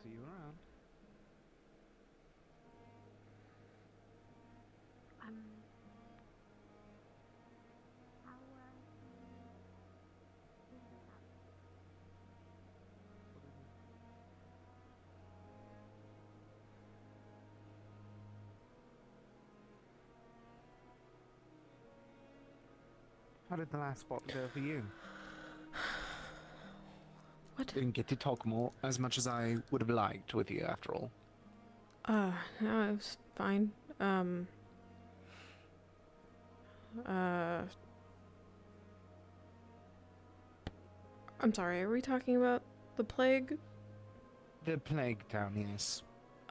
see you around. Um, How did the last spot go for you? what? Didn't get to talk more as much as I would have liked with you, after all. No, it was fine. I'm sorry, are we talking about the plague? The plague town, yes.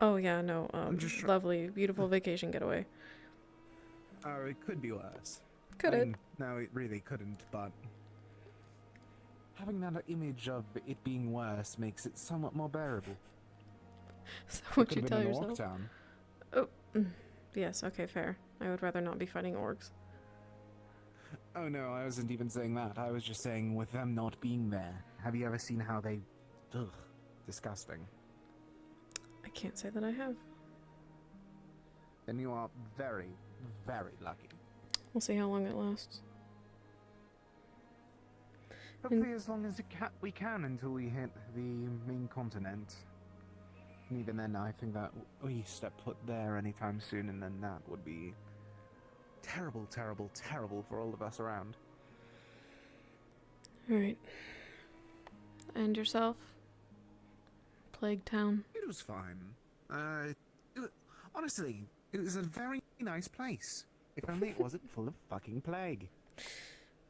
Oh, yeah, no, I'm just lovely, beautiful vacation getaway. Oh, it could be worse. Could it? No, it really couldn't, but having that image of it being worse makes it somewhat more bearable. So It what could you have tell been an yourself? orc town. Oh, yes, okay, fair. I would rather not be fighting orcs. Oh no, I wasn't even saying that. I was just saying with them not being there. Have you ever seen how they... Ugh, disgusting. I can't say that I have. Then you are very, very lucky. We'll see how long it lasts. Hopefully as long as we can until we hit the main continent. And even then, I think that we step foot there anytime soon, and then that would be terrible, terrible, terrible for all of us around. Alright. And yourself? Plague Town? It was fine. Honestly, it was a very nice place. If only it wasn't full of fucking plague.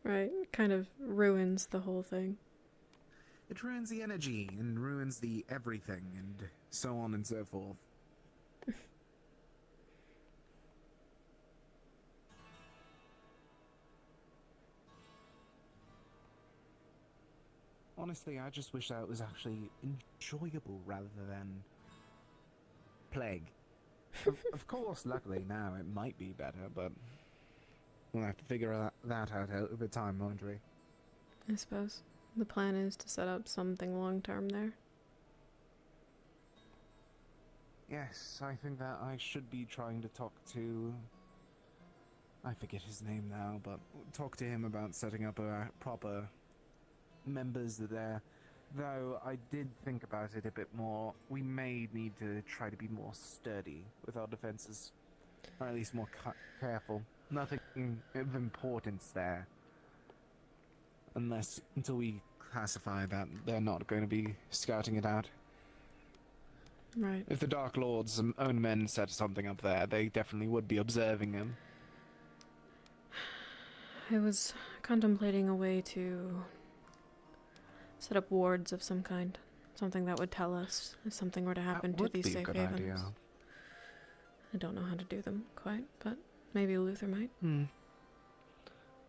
Right, kind of ruins the whole thing. It ruins the energy, and ruins the everything, and so on and so forth. Honestly, I just wish that it was actually enjoyable rather than plague. Of course, luckily now it might be better, but we'll have to figure that out over time, won't we? I suppose. The plan is to set up something long-term there. Yes, I think that I should be trying to talk to... I forget his name now, but talk to him about setting up a proper members there. Though I did think about it a bit more. We may need to try to be more sturdy with our defenses. Or at least more careful. Nothing of importance there. Until we classify that they're not going to be scouting it out. Right. If the Dark Lord's own men set something up there, they definitely would be observing him. I was contemplating a way to set up wards of some kind. Something that would tell us if something were to happen to these safe havens. Idea. I don't know how to do them quite, but maybe Luther might.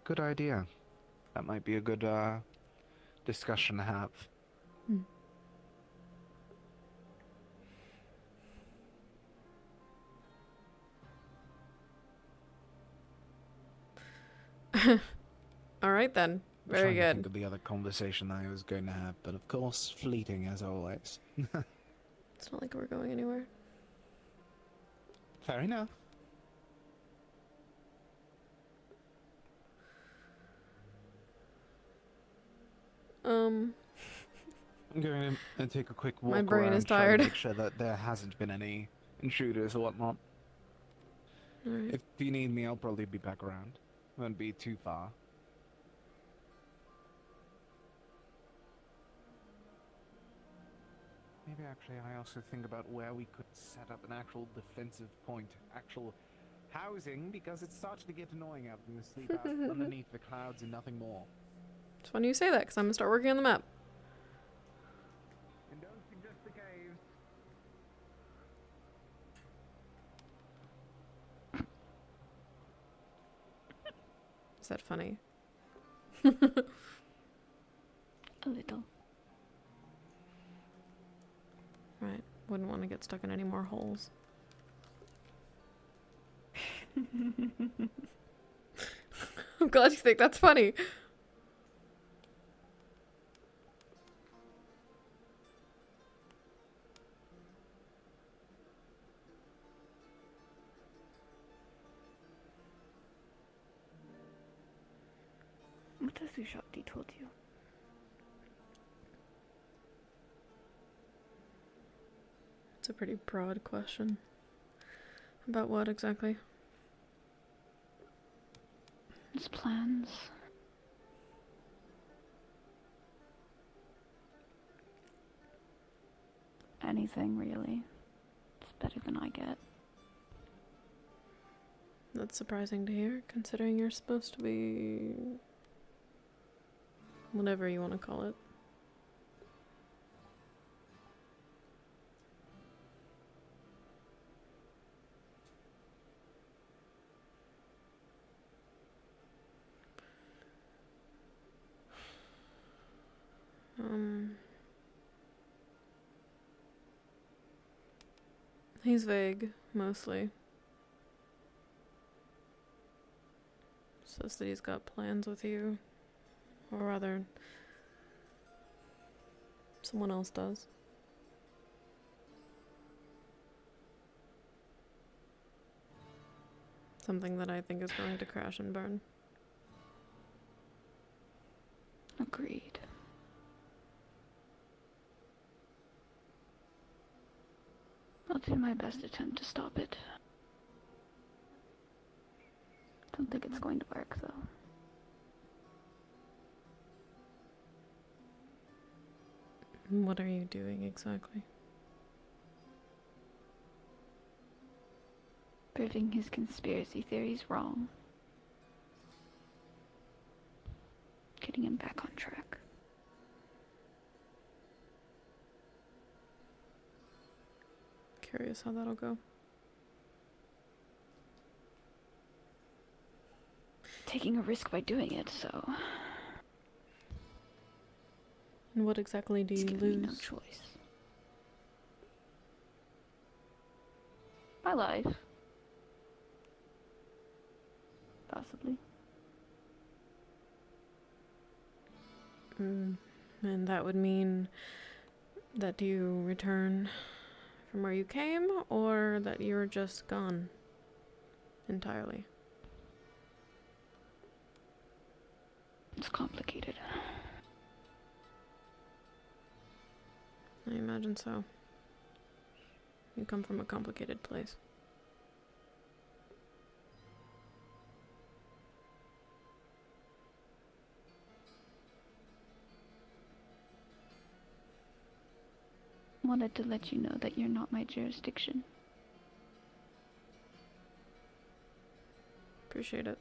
Good idea. That might be a good discussion to have. All right then. Very good. I think of the other conversation I was going to have, but of course, fleeting as always. It's not like we're going anywhere. Fair enough. I'm going to take a quick walk. My brain is try tired. To make sure that there hasn't been any intruders or whatnot. Right. If you need me, I'll probably be back around. Won't be too far. Maybe actually I also think about where we could set up an actual defensive point, actual housing, because it's starting to get annoying having to sleep out underneath the clouds and nothing more. It's funny you say that, because I'm going to start working on the map. And don't suggest the caves. Is that funny? A little. Right. Wouldn't want to get stuck in any more holes. I'm glad you think that's funny. What has Ushakti told you? It's a pretty broad question. About what exactly? His plans. Anything, really. It's better than I get. That's surprising to hear, considering you're supposed to be... whatever you want to call it. He's vague, mostly. Says that he's got plans with you. Or rather, someone else does. Something that I think is going to crash and burn. Agreed. I'll do my best attempt to stop it. Don't think it's going to work, though. What are you doing exactly? Proving his conspiracy theories wrong. Getting him back on track. Curious how that'll go. Taking a risk by doing it, so... And what exactly do you He's giving me no lose? choice. My life. Possibly. And that would mean that you return from where you came, or that you're just gone entirely? It's complicated. I imagine so. You come from a complicated place. Wanted to let you know that you're not my jurisdiction. Appreciate it.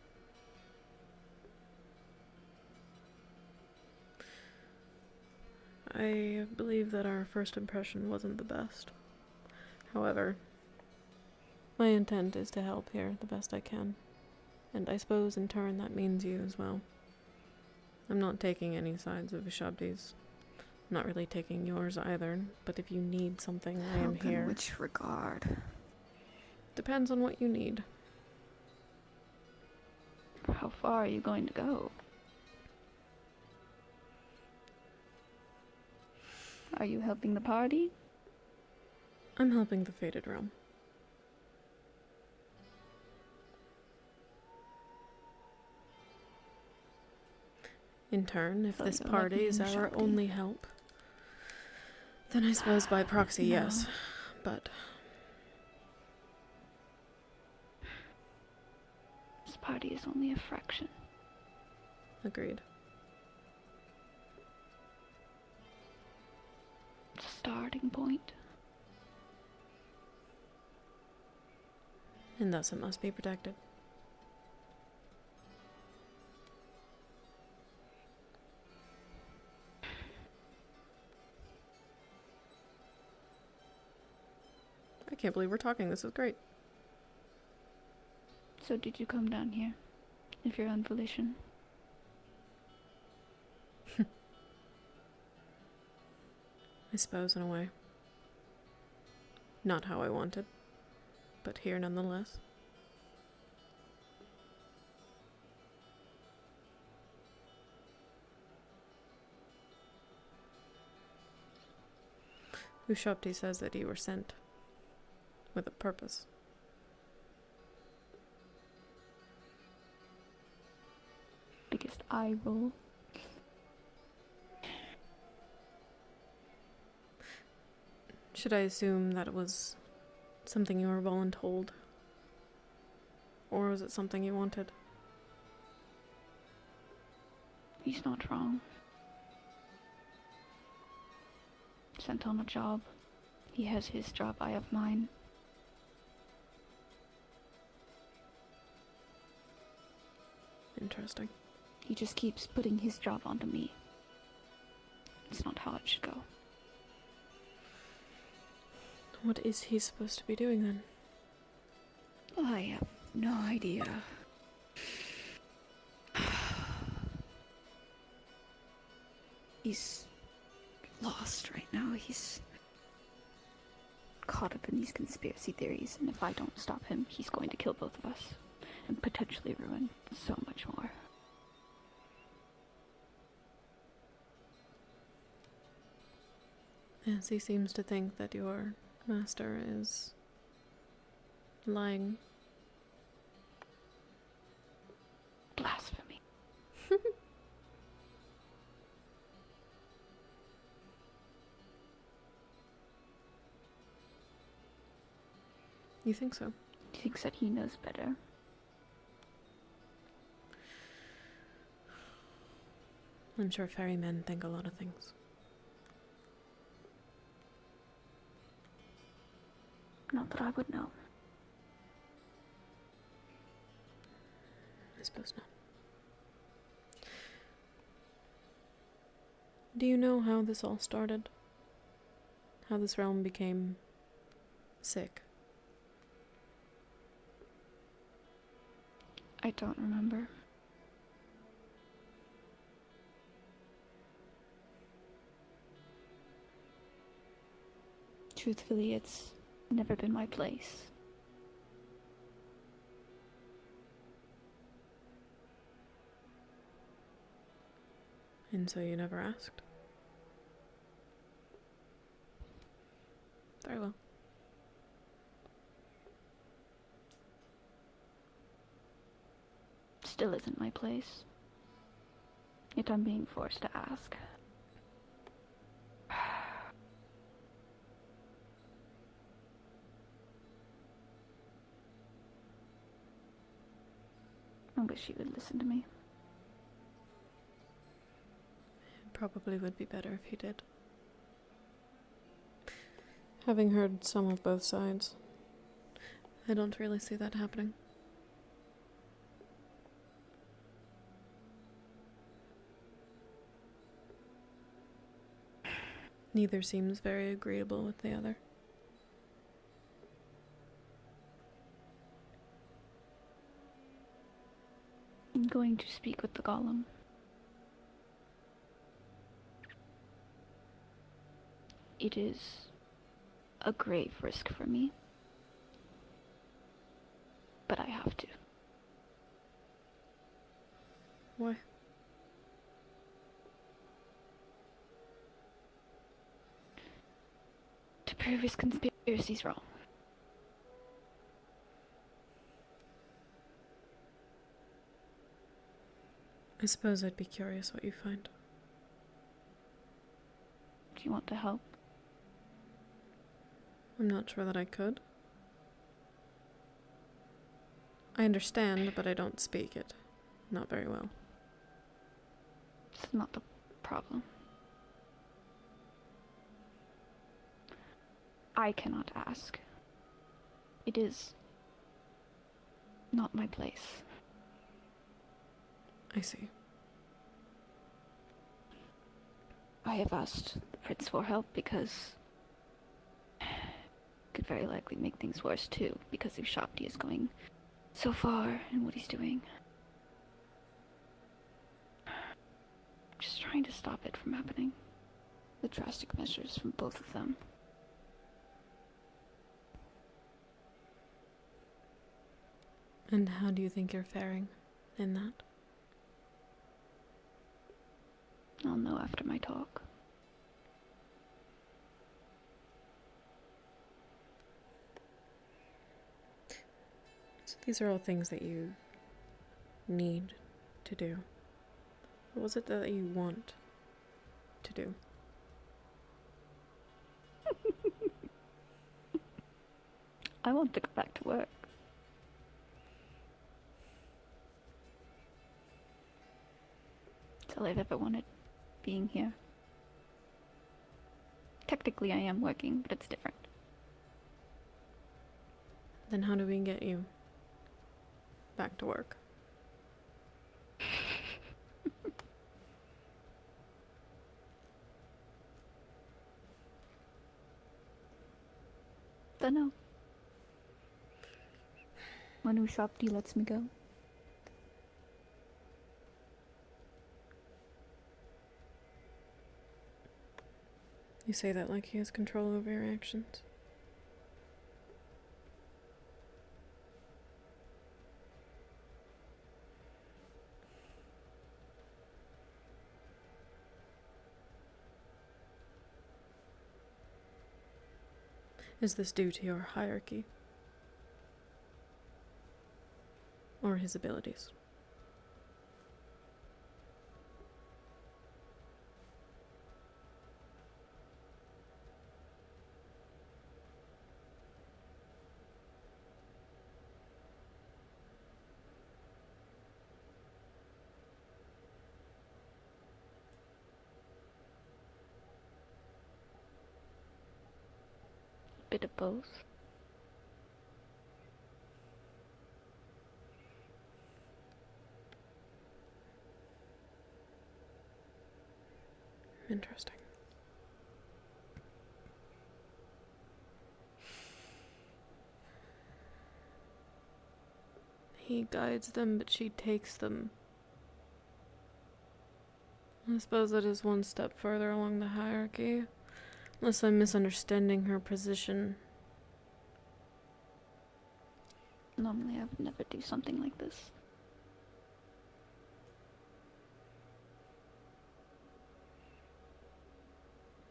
I believe that our first impression wasn't the best. However, my intent is to help here the best I can. And I suppose in turn that means you as well. I'm not taking any sides of Ushabti's. Not really taking yours either, but if you need something, I am here. In which regard? Depends on what you need. How far are you going to go? Are you helping the party? I'm helping the Faded Realm. In turn, if So this you're party letting is in our Shabdi? only help, then I suppose by proxy, No. yes. But This party is only a fraction. agreed. It's a starting point. And thus it must be protected. I can't believe we're talking. This is great. So did you come down here? If you're on volition? I suppose in a way. Not how I wanted, but here nonetheless. Ushabti says that you were sent with a purpose. Biggest eye roll. Should I assume that it was something you were voluntold? Or was it something you wanted? He's not wrong. Sent on a job. He has his job, I have mine. Interesting. He just keeps putting his job onto me. It's not how it should go. What is he supposed to be doing then? I have no idea. He's lost right now. He's caught up in these conspiracy theories, and if I don't stop him, he's going to kill both of us and potentially ruin so much more. Yes, he seems to think that your master is lying. Blasphemy. You think so? He thinks that he knows better. I'm sure ferrymen think a lot of things. Not that I would know. I suppose not. Do you know how this all started? How this realm became sick? I don't remember. Truthfully, it's never been my place. And so you never asked? Very well. Still isn't my place. Yet I'm being forced to ask. I wish he would listen to me. It probably would be better if he did. Having heard some of both sides, I don't really see that happening. Neither seems very agreeable with the other. I'm going to speak with the golem. It is a grave risk for me, but I have to. Why? To prove his conspiracy's wrong. I suppose I'd be curious what you find. Do you want to help? I'm not sure that I could. I understand, but I don't speak it. Not very well. It's not the problem. I cannot ask. It is not my place. I see. I have asked the prince for help because it could very likely make things worse too, because Ushabti is going so far in what he's doing. I'm just trying to stop it from happening. The drastic measures from both of them. And how do you think you're faring in that? I'll know after my talk. So these are all things that you need to do. What was it that you want to do? I want to go back to work. That's all I've ever wanted, being here. Technically I am working, but it's different. Then how do we get you back to work? Dunno. When Ushabti lets me go. You say that like he has control over your actions. Is this due to your hierarchy? Or his abilities? Bit of both. Interesting. He guides them, but she takes them. I suppose that is one step further along the hierarchy. Unless I'm misunderstanding her position. Normally I would never do something like this.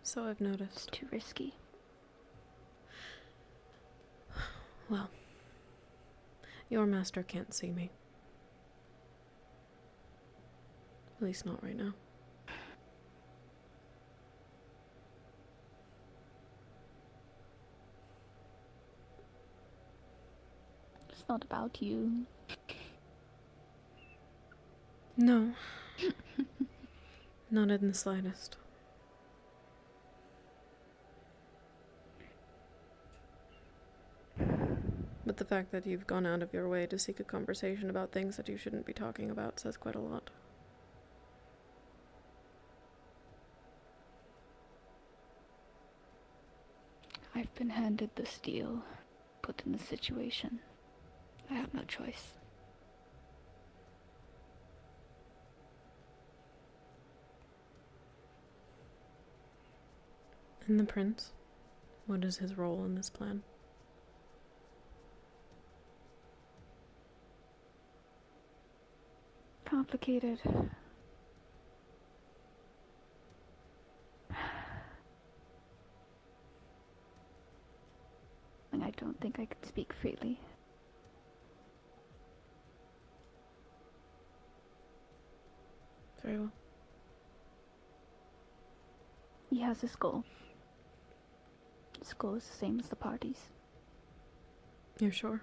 So I've noticed. It's too risky. Well, your master can't see me. At least not right now. It's not about you. No. Not in the slightest. But the fact that you've gone out of your way to seek a conversation about things that you shouldn't be talking about says quite a lot. I've been handed this deal, put in this situation. I have no choice. And the prince? What is his role in this plan? Complicated. And I don't think I can speak freely. Very well. He has his goal. His goal is the same as the party's. You're sure?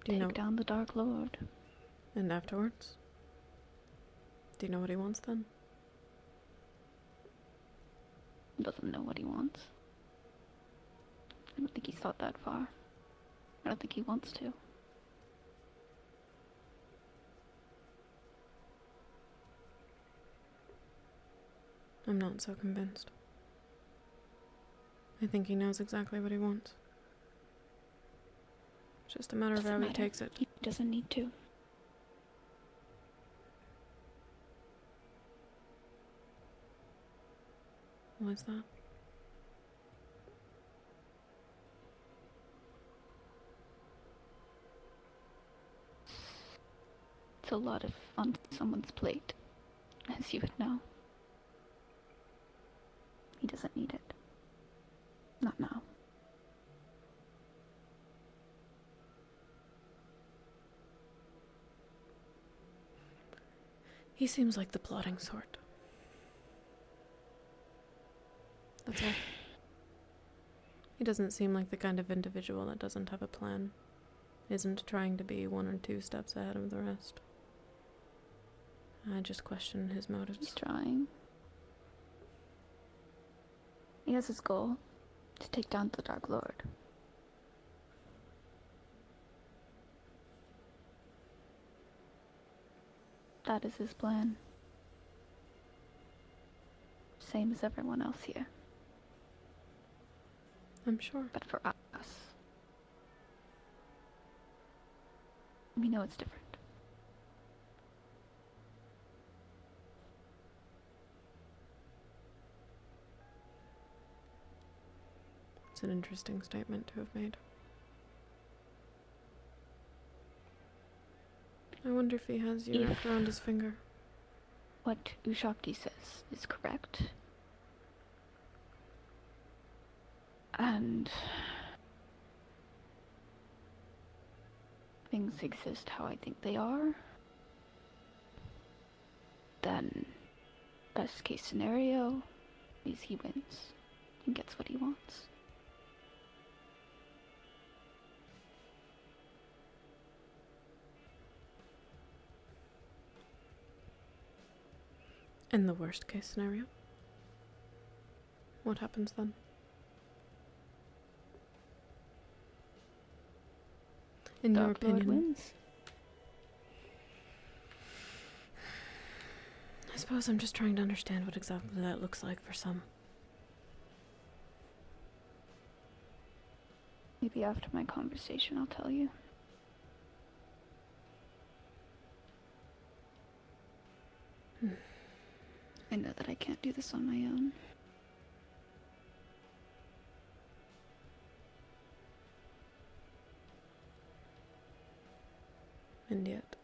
Do you know? Take down the Dark Lord. And afterwards? Do you know what he wants then? Doesn't know what he wants. I don't think he's thought that far. I don't think he wants to. I'm not so convinced. I think he knows exactly what he wants. It's just a matter of how he takes it. He doesn't need to. What's that? It's a lot on someone's plate, as you would know. He doesn't need it. Not now. He seems like the plotting sort. that's all. He doesn't seem like the kind of individual that doesn't have a plan. Isn't trying to be 1 or 2 steps ahead of the rest. I just question his motives. He's trying. He has his goal, to take down the Dark Lord. That is his plan. Same as everyone else here. I'm sure. But for us, we know it's different. It's an interesting statement to have made. I wonder if he has you wrapped around his finger. What Ushakti says is correct. And things exist how I think they are, then best case scenario is he wins and gets what he wants. In the worst case scenario? What happens then? In your opinion, wins. I suppose I'm just trying to understand what exactly that looks like for some. Maybe after my conversation I'll tell you. I know that I can't do this on my own. And yet.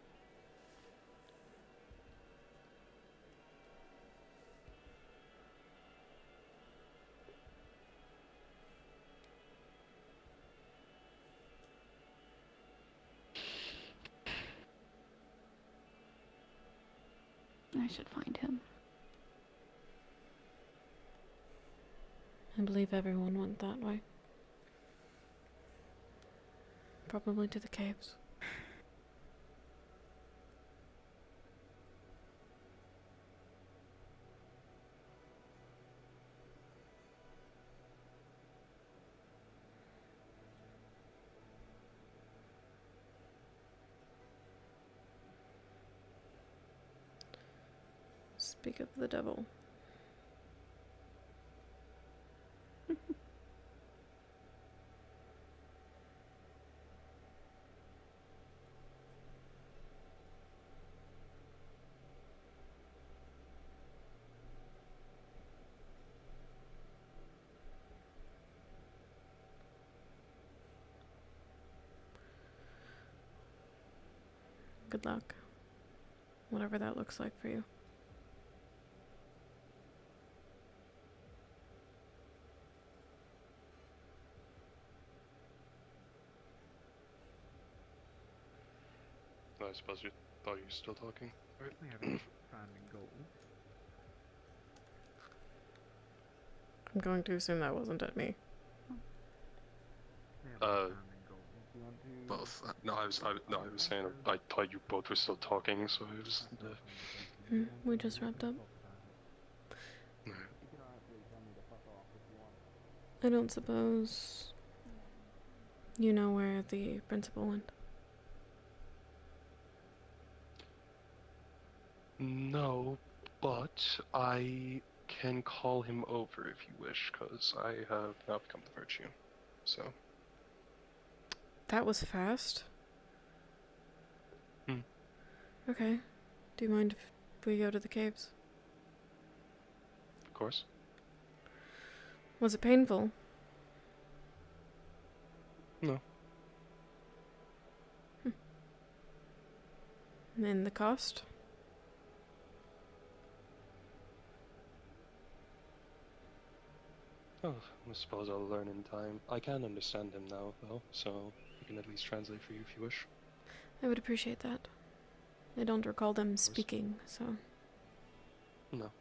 I should find him. I believe everyone went that way. Probably to the caves. Speak of the devil. Good luck. Whatever that looks like for you. I suppose you thought you were still talking, right? We have a founding goal. I'm going to assume that wasn't at me. Both. No, I was saying I thought you both were still talking, so it was. We just wrapped up. I don't suppose you know where the principal went. No, but I can call him over if you wish, because I have now become the virtue. So. That was fast. Hmm. Okay. Do you mind if we go to the caves? Of course. Was it painful? No. And the cost? Oh, I suppose I'll learn in time. I can understand him now, though, so I can at least translate for you if you wish. I would appreciate that. I don't recall them speaking, so... No.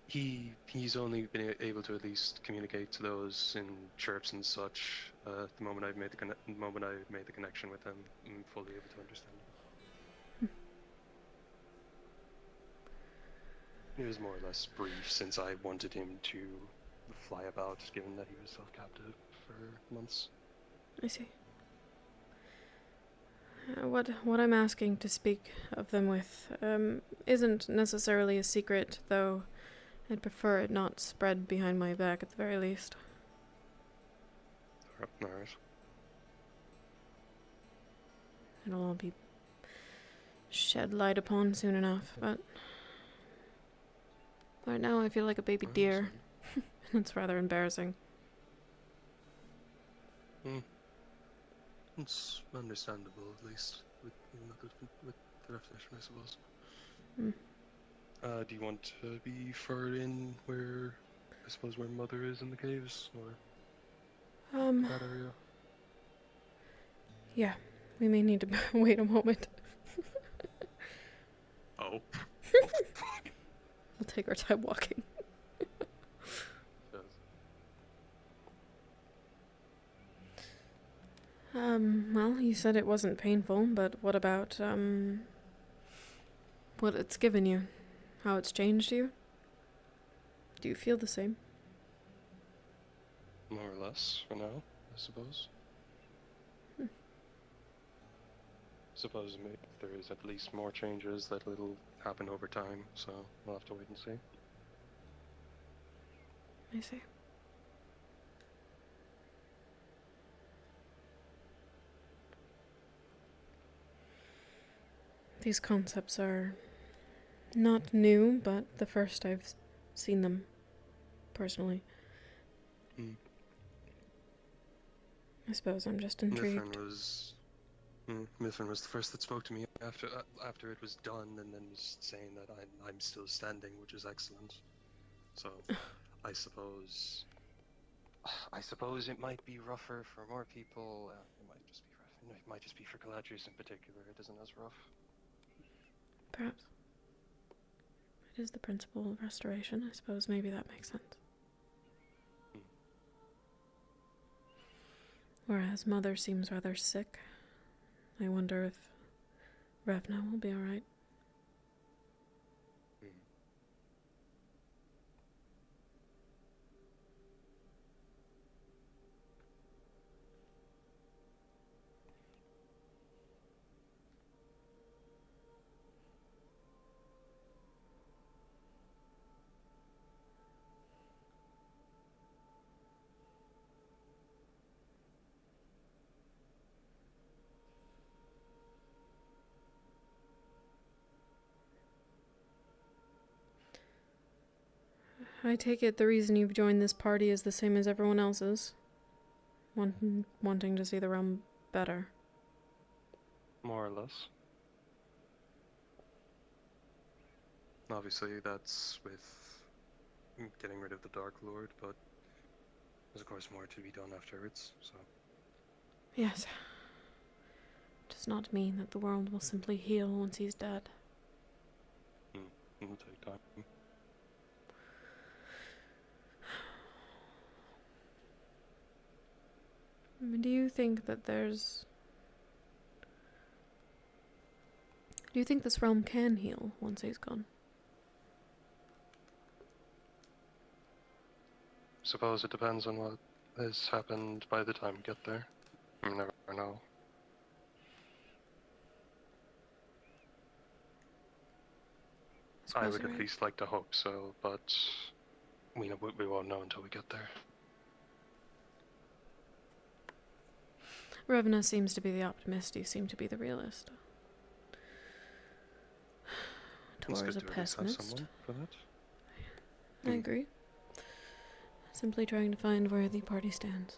He's only been able to at least communicate to those in chirps and such. The moment I've made the connection with him, I'm fully able to understand him. It was more or less brief, since I wanted him to fly about, given that he was self-captive for months. I see. What I'm asking to speak of them with isn't necessarily a secret, though I'd prefer it not spread behind my back at the very least. Alright. It'll all be shed light upon soon enough, but right now I feel like a baby deer. It's rather embarrassing. It's understandable, at least, with the definition, I suppose. Do you want to be further in where Mother is in the caves, or that area? Yeah, we may need to wait a moment. Oh. We'll take our time walking. Well, you said it wasn't painful, but what about, what it's given you? How it's changed you? Do you feel the same? More or less, for now, I suppose. Suppose maybe there is at least more changes that will happen over time, so we'll have to wait and see. I see. These concepts are not new, but the first I've seen them personally. I suppose I'm just intrigued. Mithrin was the first that spoke to me after it was done, and then was saying that I'm still standing, which is excellent. So, I suppose it might be rougher for more people. It might just be rough. It might just be for Galadrius in particular. It isn't as rough. Perhaps. It is the principle of restoration. I suppose maybe that makes sense. Whereas Mother seems rather sick. I wonder if Revna will be alright. I take it the reason you've joined this party is the same as everyone else's? Wanting to see the realm better. More or less. Obviously, that's with getting rid of the Dark Lord, but there's of course more to be done afterwards, so... Yes. Does not mean that the world will simply heal once he's dead. It'll take time. Do you think that there's... Do you think this realm can heal once he's gone? Suppose it depends on what has happened by the time we get there. You never know. I would at least like to hope so, but we won't know until we get there. Revna seems to be the optimist, you seem to be the realist. Tor is a pessimist. For that. I agree. Simply trying to find where the party stands.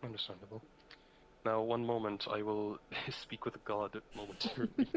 Understandable. Now, one moment, I will speak with a god momentarily.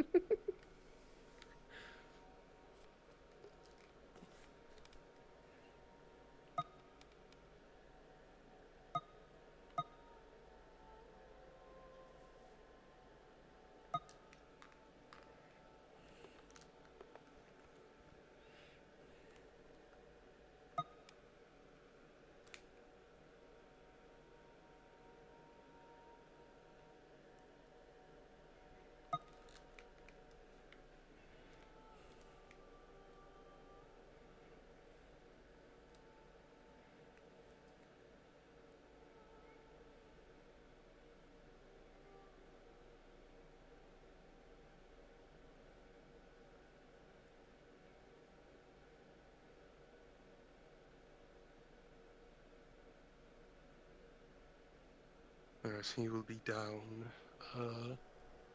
course, he will be down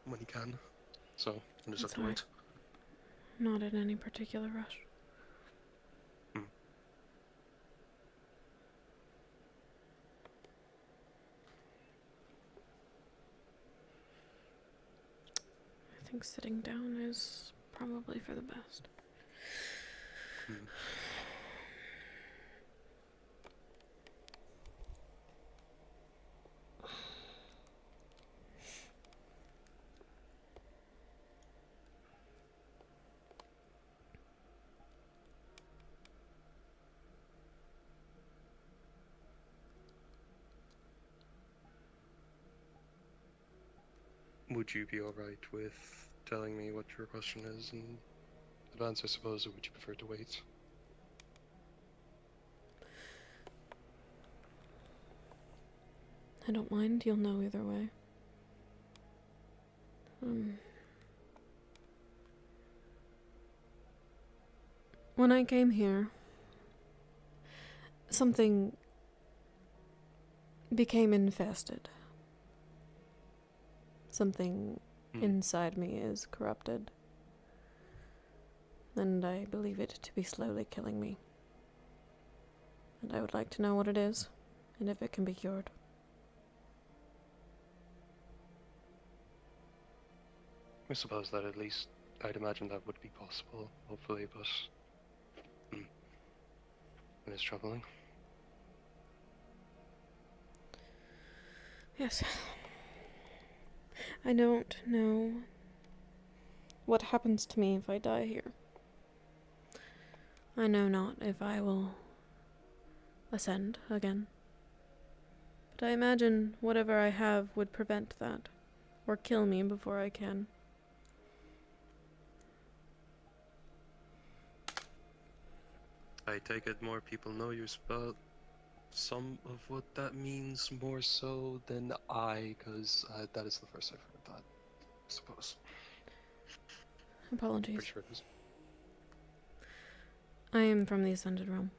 when he can. So we'll just have That's to all wait. Not in any particular rush. Hmm. I think sitting down is probably for the best. Hmm. Would you be alright with telling me what your question is in advance, I suppose, or would you prefer to wait? I don't mind, you'll know either way. When I came here, something became infested. Something inside me is corrupted. And I believe it to be slowly killing me. And I would like to know what it is, and if it can be cured. I suppose that at least, I'd imagine that would be possible, hopefully, but it is troubling. Yes. I don't know what happens to me if I die here. I know not if I will ascend again. But I imagine whatever I have would prevent that, or kill me before I can. I take it more people know you spell some of what that means more so than I, because that is the first I've heard that, I suppose. Apologies. Pretty sure it is. I am from the Ascended Realm.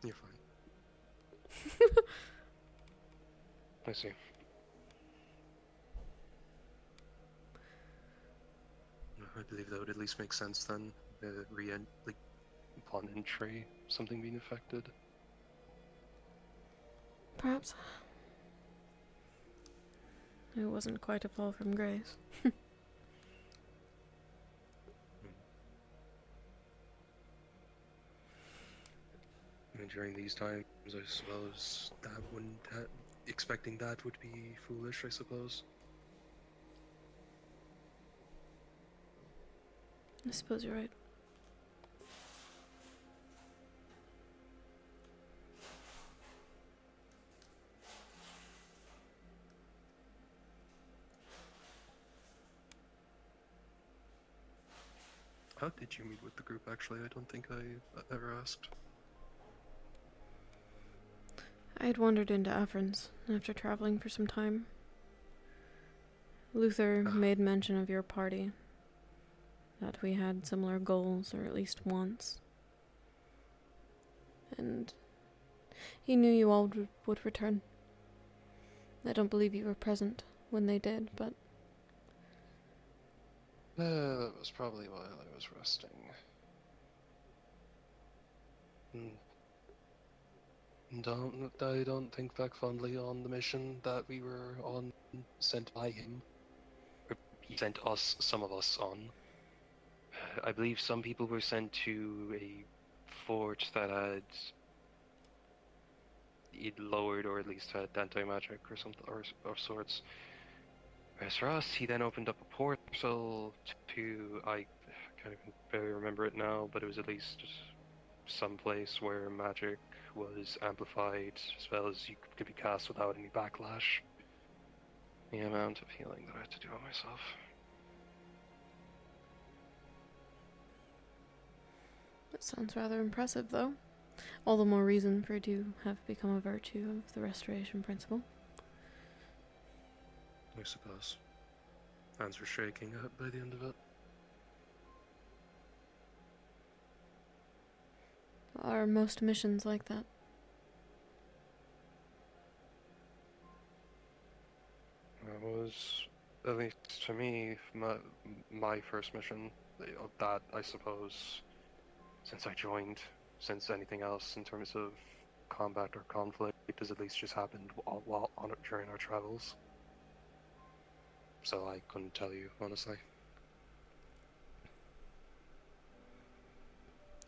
You're fine. I see. I believe that would at least make sense then. Like, upon entry, something being affected. Perhaps. It wasn't quite a fall from grace. And during these times, I suppose that wouldn't expecting that would be foolish, I suppose. I suppose you're right. How did you meet with the group, actually? I don't think I ever asked. I had wandered into Averns after traveling for some time. Luther made mention of your party, that we had similar goals, or at least wants. And he knew you all would return. I don't believe you were present when they did, but... That was probably while I was resting. I don't think back fondly on the mission that we were on, sent by him. Or he sent us, some of us, on. I believe some people were sent to a fort that had it lowered, or at least had anti-magic or something or sorts. Whereas for us, he then opened up a portal to, I can't even barely remember it now, but it was at least some place where magic was amplified, as well as you could be cast without any backlash. The amount of healing that I had to do on myself. That sounds rather impressive, though. All the more reason for it to have become a virtue of the restoration principle. I suppose. Hands were shaking by the end of it. Are most missions like that? suppose, at least to me, my first mission, of that, I suppose, since I joined, since anything else in terms of combat or conflict has at least just happened during our travels. So I couldn't tell you, honestly.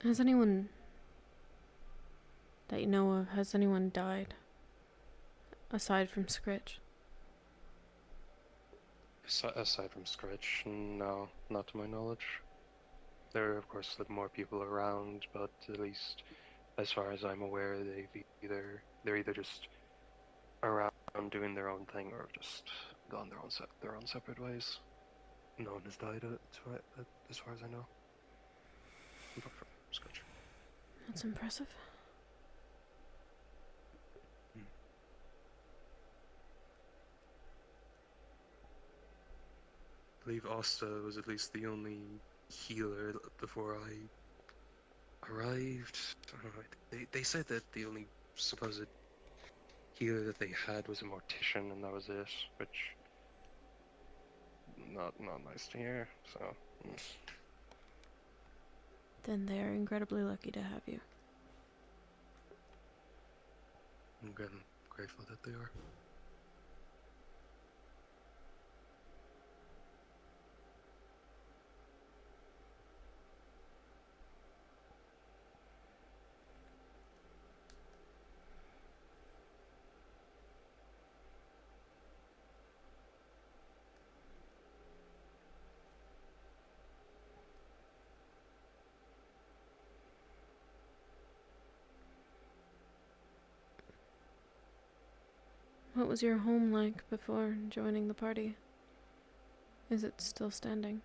Has anyone that you know of, has anyone died? Aside from Scritch? Aside from Scritch, no, not to my knowledge. There are, of course, more people around, but at least, as far as I'm aware, they're either just around doing their own thing or just gone their own separate ways. No one has died, as far as I know. Apart from Scritch. That's impressive. I believe Asta was at least the only healer before I arrived. I don't know, they said that the only supposed healer that they had was a mortician, and that was it, which not nice to hear. So. Then they are incredibly lucky to have you. I'm grateful that they are. What was your home like before joining the party? Is it still standing?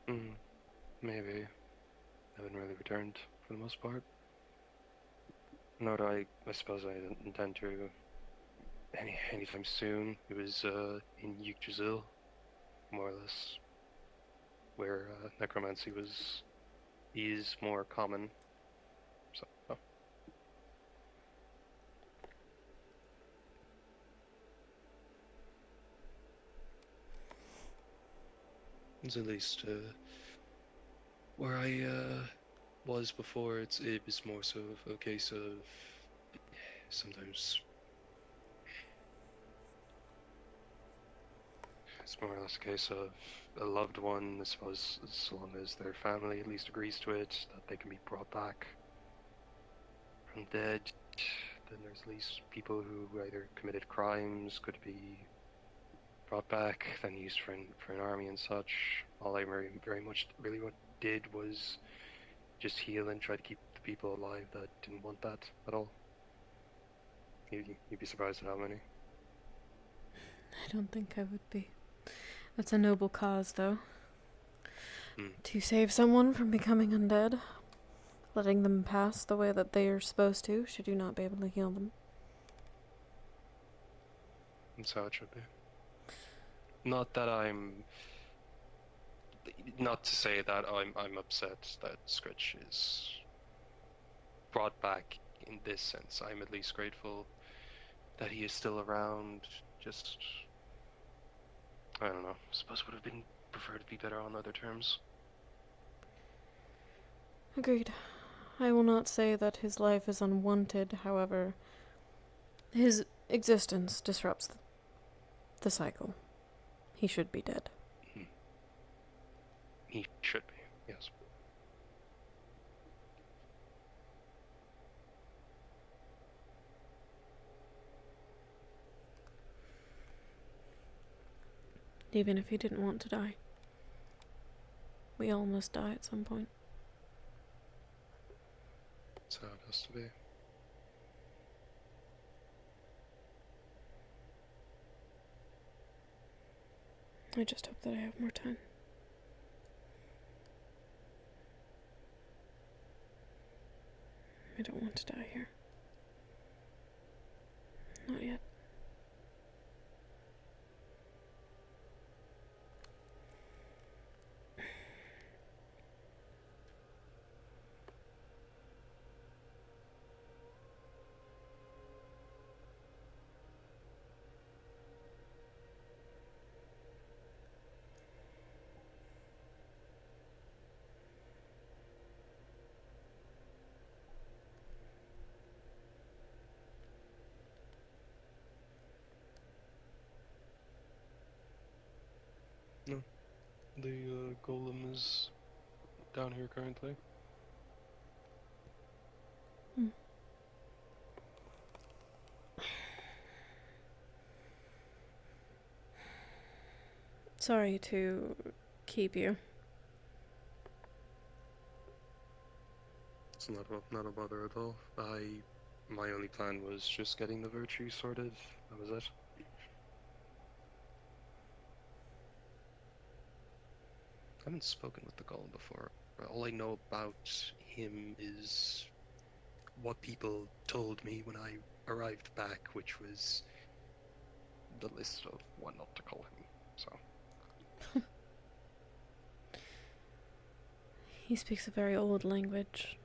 Maybe. I haven't really returned for the most part. Nor do I suppose I didn't intend to anytime soon. It was in Yggdrasil, more or less, where necromancy is more common. So. It's at least where I was before. It was more so of a case of sometimes it's more or less a case of a loved one, I suppose, as long as their family at least agrees to it, that they can be brought back from the dead. Then there's at least people who either committed crimes, could be brought back, then used for an army and such. All I very much really what did was just heal and try to keep the people alive that didn't want that at all. You'd be surprised at how many. I don't think I would be. That's a noble cause, though. To save someone from becoming undead, letting them pass the way that they are supposed to, should you not be able to heal them. That's how it should be. Not to say that I'm upset that Scritch is brought back in this sense. I'm at least grateful that he is still around. Just, I don't know, I suppose would have been preferred to be better on other terms. Agreed. I will not say that his life is unwanted, however, his existence disrupts the cycle. He should be dead. He should be, yes. Even if he didn't want to die. We all must die at some point. That's how it has to be. I just hope that I have more time. I don't want to die here. Not yet. the golem is down here currently. Sorry to keep you. It's not a bother at all. My only plan was just getting the virtue sorted. That was it. I haven't spoken with the golem before. All I know about him is what people told me when I arrived back, which was the list of what not to call him. So. He speaks a very old language.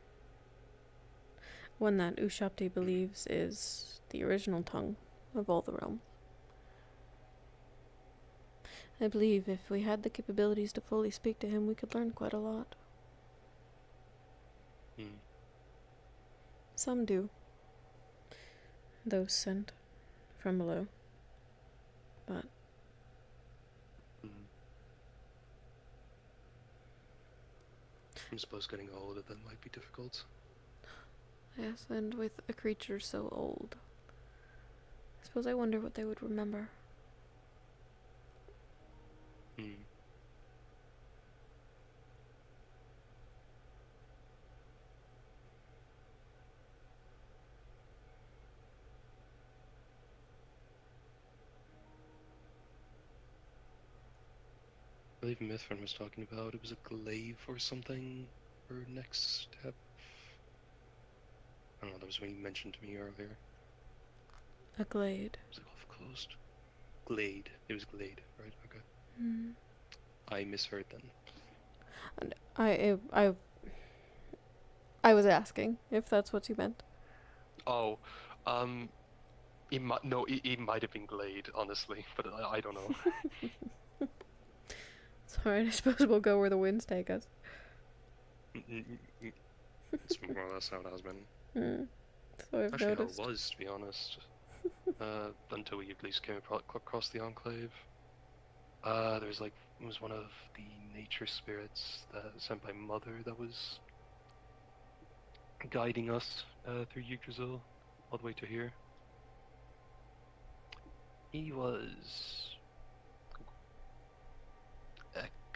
One that Ushabti believes is the original tongue of all the realm. I believe if we had the capabilities to fully speak to him, we could learn quite a lot. Some do. Those sent from below. But I suppose getting a hold of them might be difficult. yes, and with a creature so old, I suppose I wonder what they would remember. I believe Mithrin was talking about it was a glaive or something for next step. I don't know, that was when you mentioned to me earlier. A glade. Was it off closed? Glade. It was glade, right? Okay. I misheard then. And I was asking if that's what you meant. Oh, it might have been glade, honestly, but I don't know. It's alright, I suppose we'll go where the winds take us. It's more or less how it has been. So I've Actually, noticed. how it was, to be honest. Until we at least came across the Enclave. There was it was one of the nature spirits sent by Mother that was guiding us through Yggdrasil all the way to here. He was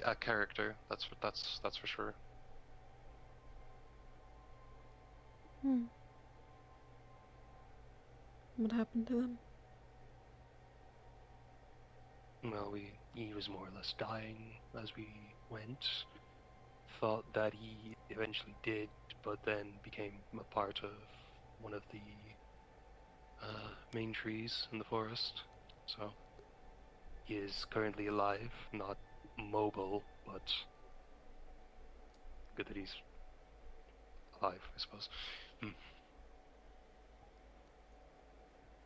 a character. That's for sure. What happened to them? Well, he was more or less dying as we went. Thought that he eventually did, but then became a part of one of the main trees in the forest. So he is currently alive, not mobile, but good that he's alive, I suppose.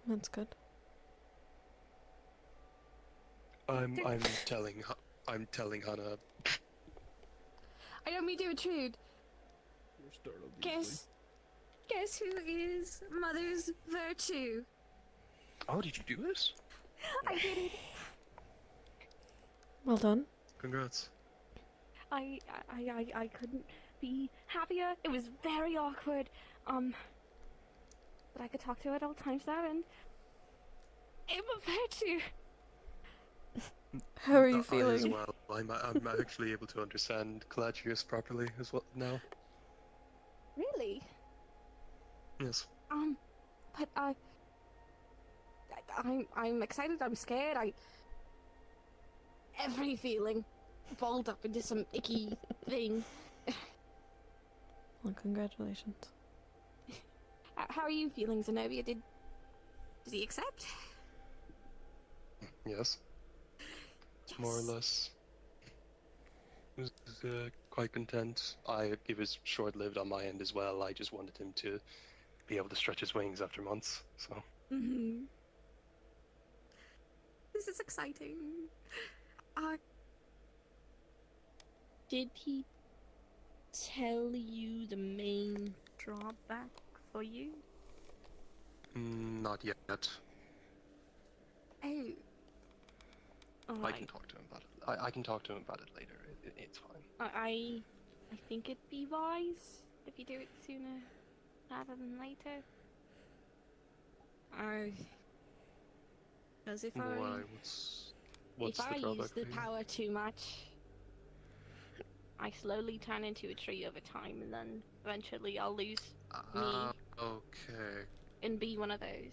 That's good. I'm telling Hannah. I don't mean to intrude. Guess who is Mother's virtue? Oh, did you do this? I did it. Well done. Congrats. I couldn't be happier. It was very awkward. But I could talk to her at all times now, and I'm a virtue. How are you I as feeling? well. I'm actually able to understand Gladius properly as well now. Really? Yes. But I'm excited. I'm scared. Every feeling balled up into some icky thing. Well, congratulations. How are you feeling, Zenobia? Did he accept? Yes. Yes. More or less. He was quite content. It was short-lived on my end as well. I just wanted him to be able to stretch his wings after months. So. This is exciting. Did he tell you the main drawback for you? Not yet. Oh. I Alright. can talk to him about it. I can talk to him about it later. It's fine. I think it'd be wise if you do it sooner rather than later. Because if Why? What's if the I drawback use the for you? power too much, I slowly turn into a tree over time, and then eventually I'll lose me Okay. and be one of those.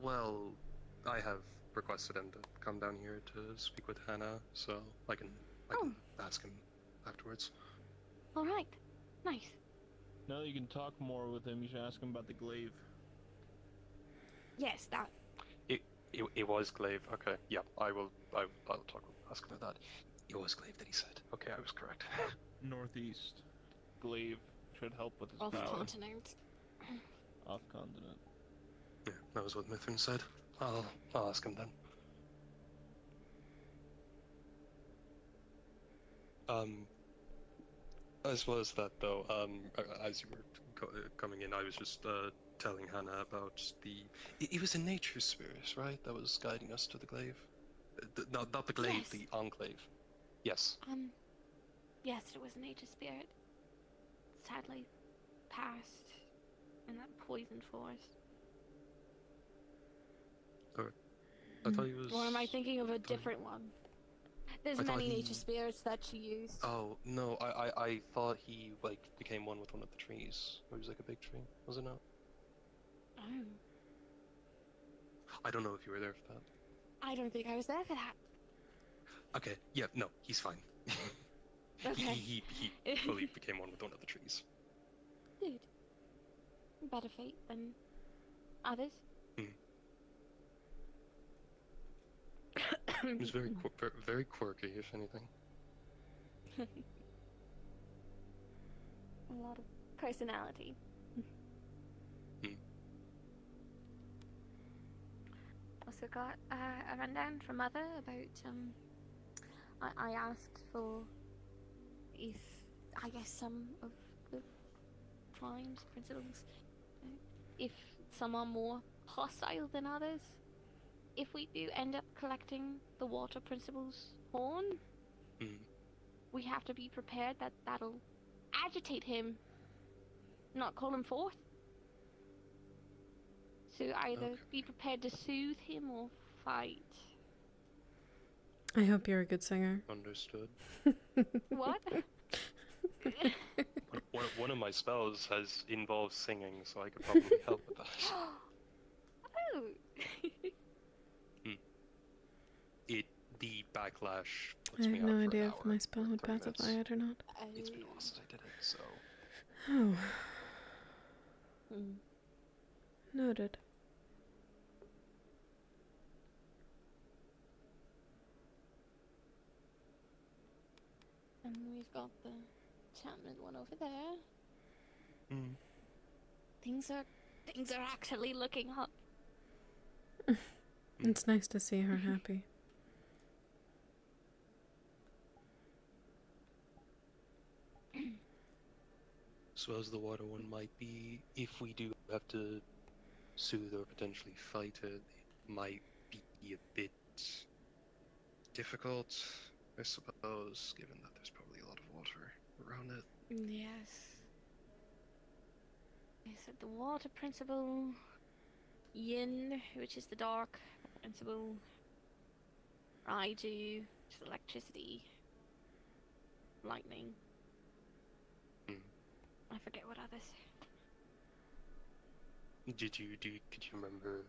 Well, I have requested him to come down here to speak with Hannah, so I can ask him afterwards. All right, nice. Now that you can talk more with him, you should ask him about the glaive. Yes, that. It was glaive. Okay, yeah, I'll ask him about that. It was glaive that he said. Okay, I was correct. Northeast. Glaive should help with his Off power. continent. Off continent. Yeah, that was what Mithrin said. I'll ask him then. As well as that, though, as you were coming in, I was just telling Hannah about the. It was a nature spirit, right? That was guiding us to the glaive. Not the glaive, Yes. the enclave. Yes. Yes, it was a nature spirit. Sadly, passed in that poisoned forest. I thought he was. Or am I thinking of a different one? There's I thought many he- nature spirits that she used. Oh no, I thought he like became one with one of the trees. It was like a big tree, was it not? Oh. I don't know if you were there for that. I don't think I was there for that. Okay, yeah, no, he's fine. Okay. He fully became one with one of the trees. Good. Better fate than others. He was very quirky, if anything. A lot of personality. Also got a rundown from Mother about I asked for if I guess some of the crimes principles if some are more hostile than others. If we do end up collecting the water principal's horn, we have to be prepared that that'll agitate him, not call him forth. So either be prepared to soothe him or fight. I hope you're a good singer. Understood. What? One of my spells has involved singing, so I could probably help with that. Oh. The backlash I puts me have out no for an idea if hour my spell or would 30 pacify minutes. it or not. It's been a while since I did it, so. Oh, Hmm. noted. And we've got the Chapman one over there. Things are actually looking up. It's nice to see her happy. As well as the water one might be, if we do have to soothe or potentially fight it, it might be a bit difficult, I suppose, given that there's probably a lot of water around it. Yes. I said the water principle, yin, which is the dark principle, raiju, which is electricity, lightning. I forget what others. Could you remember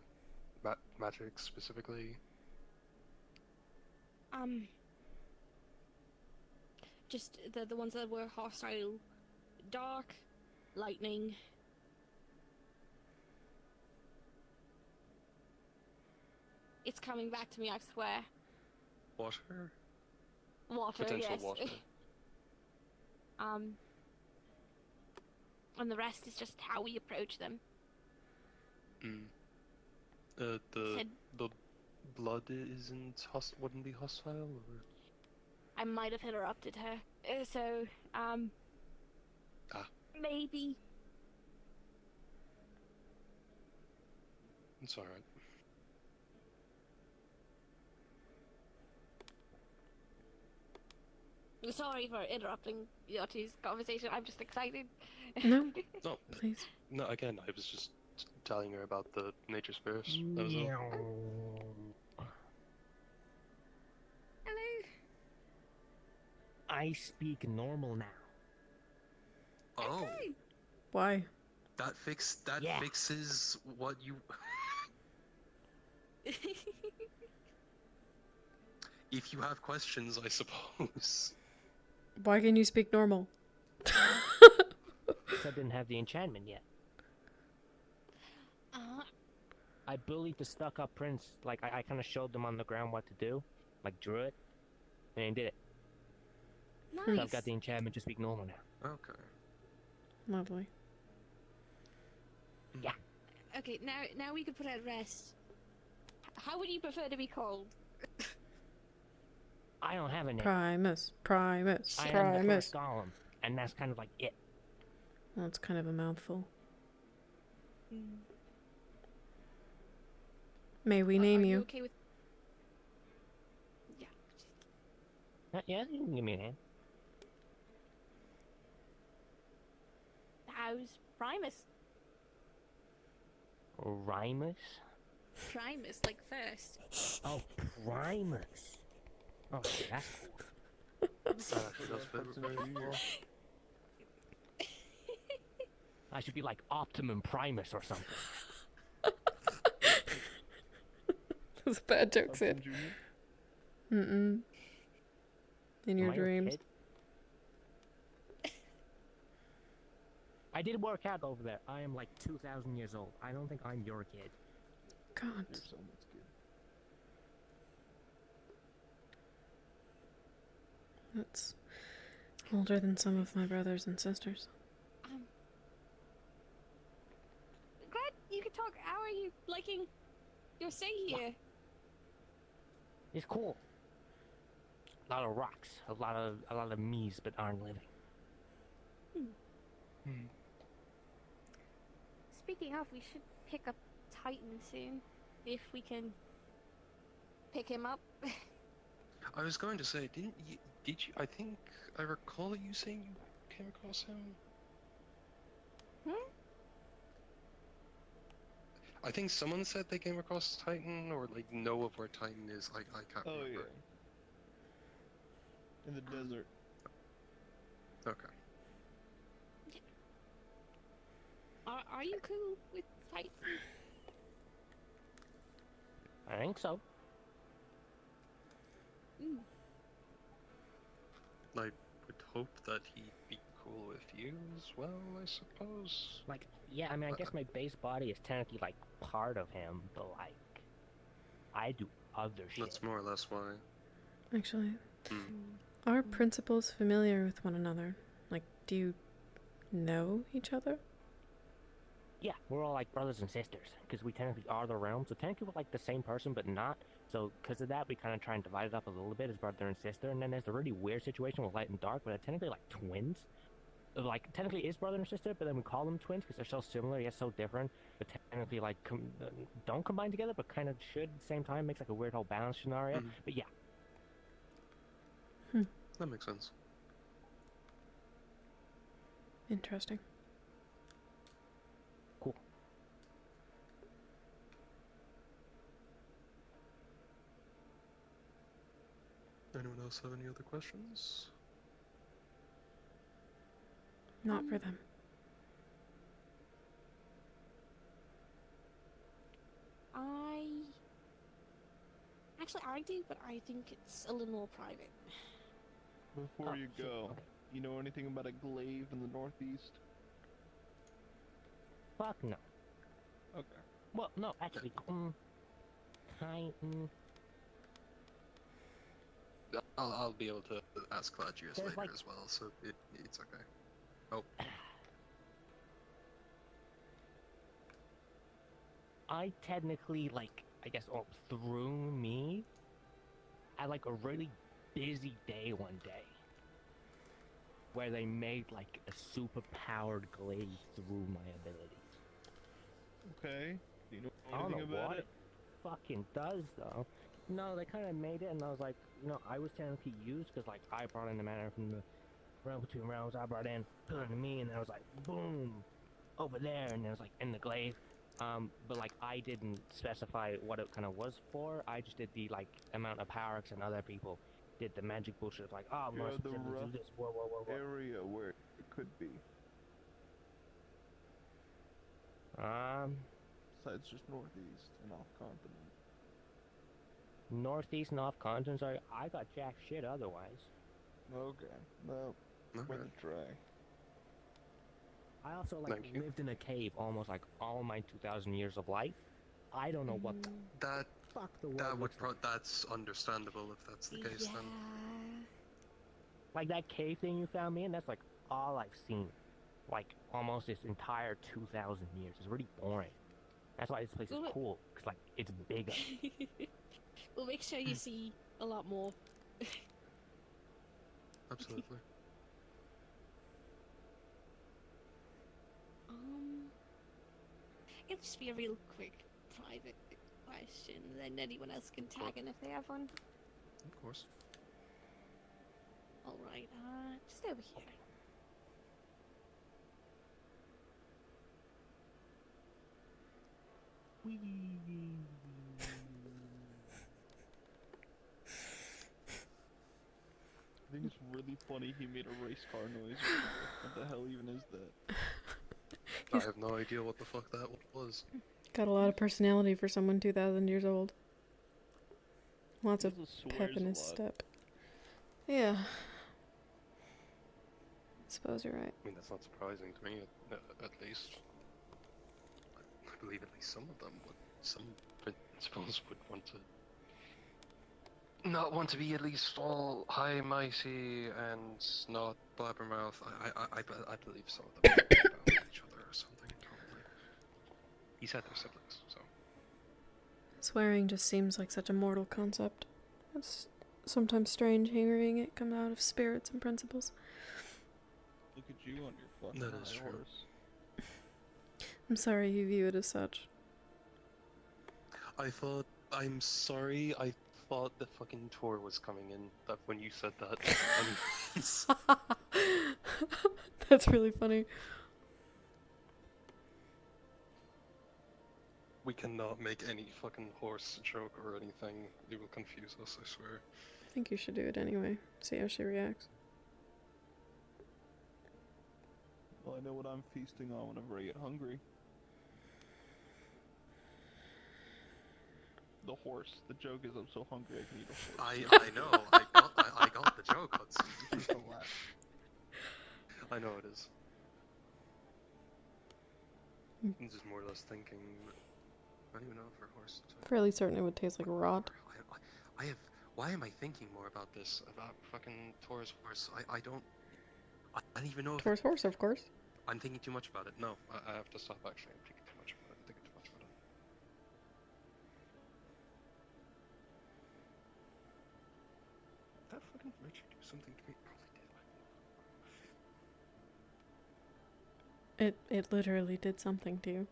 magic specifically? Just the ones that were hostile. Dark, lightning. It's coming back to me, I swear. Water? Water, Potential yes. water. And the rest is just how we approach them. The Said- the blood wouldn't be hostile, or? I might have interrupted her. Maybe. It's alright. Sorry for interrupting your two's conversation. I'm just excited. No, No, please. no. Again, I was just telling her about the nature spirits. That was all. Hello. I speak normal now. Oh, Why? that Yeah. fixes what you. If you have questions, I suppose. Why can you speak normal? I didn't have the enchantment yet. I bullied the stuck-up prince. Like, I kind of showed them on the ground what to do. Like, drew it. And he did it. So Nice. I've got the enchantment to speak normal now. Okay. Lovely. Okay, now we can put it at rest. How would you prefer to be called? I don't have a name. Primus. Primus. I am the Primus. first golem. And that's kind of like it. Well, it's kind of a mouthful. May we name Are you? okay with? Yeah. Yeah, you can give me a name. How's Primus? Primus? Primus, like first. Oh, Primus. Oh, that's cool. That's I should be like Optimum Primus or something. That's a bad joke, Sid. Junior? Mm-mm. In your Am I your dreams. kid? I did work out over there. I am like 2,000 years old. I don't think I'm your kid. God. You're someone's kid. That's older than some of my brothers and sisters. Glad you could talk. How are you liking your stay here? It's cool. A lot of rocks, a lot of me's but aren't living. Speaking of, we should pick up Titan soon, if we can pick him up. I was going to say, did you? I think I recall you saying you came across him. I think someone said they came across Titan, or like know of where Titan is. I can't Oh remember. yeah. In the desert. Okay. Are you cool with Titan? I think so. I would hope that he'd be cool with you as well, I suppose. Like, yeah, I mean, I guess my base body is technically like part of him, but like, I do other shit. That's more or less why. Actually, Hmm. are principals familiar with one another? Like, do you know each other? Yeah, we're all like brothers and sisters because we technically are the realm. So technically we're like the same person, but not. So because of that, we kind of try and divide it up a little bit as brother and sister. And then there's a really weird situation with light and dark, where they're technically like twins. Like technically is brother and sister, but then we call them twins because they're so similar yet so different. But technically like don't combine together, but kind of should at the same time. Makes like a weird whole balance scenario. Mhm. But yeah, That makes sense. Interesting. cool. Anyone else have any other questions? Not for them. Actually, I do, but I think it's a little more private. Before Oh, you shit, go, okay. you know anything about a glaive in the northeast? Fuck no. Okay. Well, no, actually, Titan. I'll be able to ask Claudius There's, later like- as well, so it's okay. Oh, I technically, like, I guess, through me, had like a really busy day one day where they made like a super powered glaive through my abilities. Okay. Do you know I don't anything know about what it? it fucking does though. No, they kind of made it, and I was like, I was technically used because like I brought in the mana from the realm between realms. I brought in, put it to me, and I was like, boom, over there, and it was like in the glaive. But like I didn't specify what it kind of was for. I just did the like amount of power, and other people did the magic bullshit of like, oh, I'm Yeah, gonna the specifically rough do this. Whoa. area where it could be. Besides just northeast and off continent. Northeast and off continent. Sorry, I got jack shit otherwise. Okay. No. Okay. Worth a try. I also like Thank you. lived in a cave almost like all my 2,000 years of life. I don't know what the That fuck the world that would looks like. that's understandable if that's the case Yeah. then. Like that cave thing you found me in, that's like all I've seen. Like almost this entire 2,000 years. It's really boring. That's why this place is Well, cool, cause like it's bigger. We'll make sure you see a lot more. Absolutely. It'll just be a real quick private question, then anyone else can tag in if they have one. Of course. Alright, just over here. I think it's really funny he made a race car noise. What the hell even is that? I have no idea what the fuck that was. Got a lot of personality for someone 2,000 years old. Lots of He also pep swears in a his lot. step. Yeah. I suppose you're right. I mean, that's not surprising to me, at least. I believe at least some of them would. Some principals would want to. Not want to be at least all high mighty and not blabbermouth. I believe some of them would about each other or something, probably. He said they're siblings, so. Swearing just seems like such a mortal concept. It's sometimes strange hearing it come out of spirits and principles. Look at you on your fucking That is high true. horse. I'm sorry you view it as such. I'm sorry, I thought the fucking tour was coming in that when you said that. Anyways. That's really funny. We cannot make any fucking horse joke or anything. It will confuse us, I swear. I think you should do it anyway. See how she reacts. Well, I know what I'm feasting on whenever I get hungry. The horse. The joke is I'm so hungry I can eat a horse. I know. I got the joke, Hudson. Just don't laugh. I know it is. I'm just more or less thinking. I don't even know if her horse. Fairly certain it would taste like rot. I have. Why am I thinking more about this? About fucking Taurus horse? I don't even know if Taurus horse, of course. I'm thinking too much about it. No, I have to stop actually. I'm thinking too much about it. I'm thinking too much about it. Did that fucking Richard do something to me? Probably did. It literally did something to you.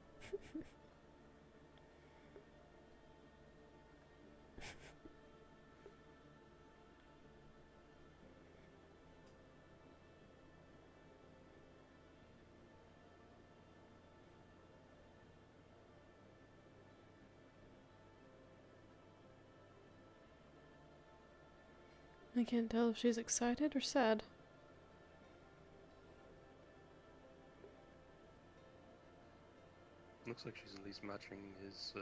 I can't tell if she's excited or sad. Looks like she's at least matching his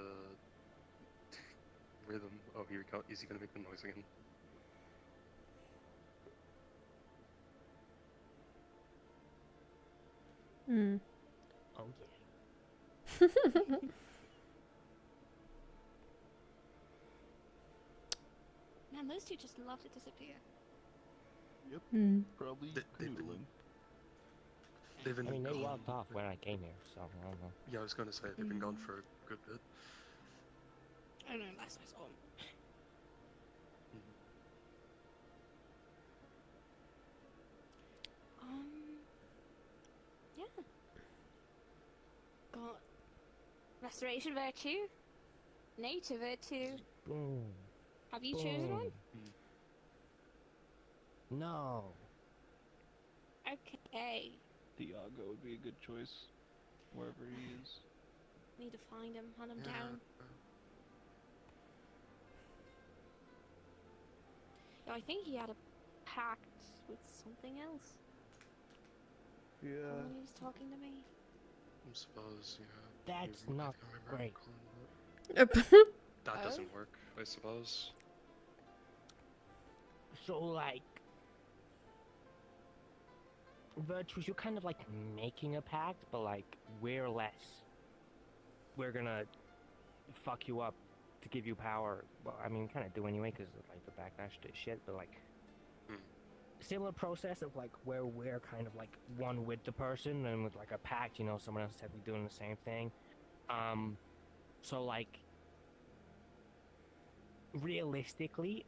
rhythm. Oh, here we go. Is he gonna make the noise again? Hmm. Oh yeah. Man, those two just love to disappear. Yep. Hmm. Probably They've been- canoodling. They've been I mean, they gone walked off for- when I came here, so I don't know. Yeah, I was gonna say they've been gone for a good bit. I don't know, last I saw them. Yeah. Got Restoration Virtue, Nature Virtue, Boom. Have you chosen one? No. Okay. Thiago would be a good choice, wherever he is. Need to find him, hunt him Yeah. down. Yeah, I think he had a pact with something else. Yeah. When he was talking to me. I suppose, yeah. That's I not can't remember great. calling it. That Oh? doesn't work, I suppose. So, like, Virtues, you're kind of like making a pact, but like, we're less. We're gonna fuck you up to give you power. Well, I mean, kind of do anyway, because like the backlash to shit, but like, similar process of like where we're kind of like one with the person, and with like a pact, you know, someone else is technically doing the same thing. So like, realistically,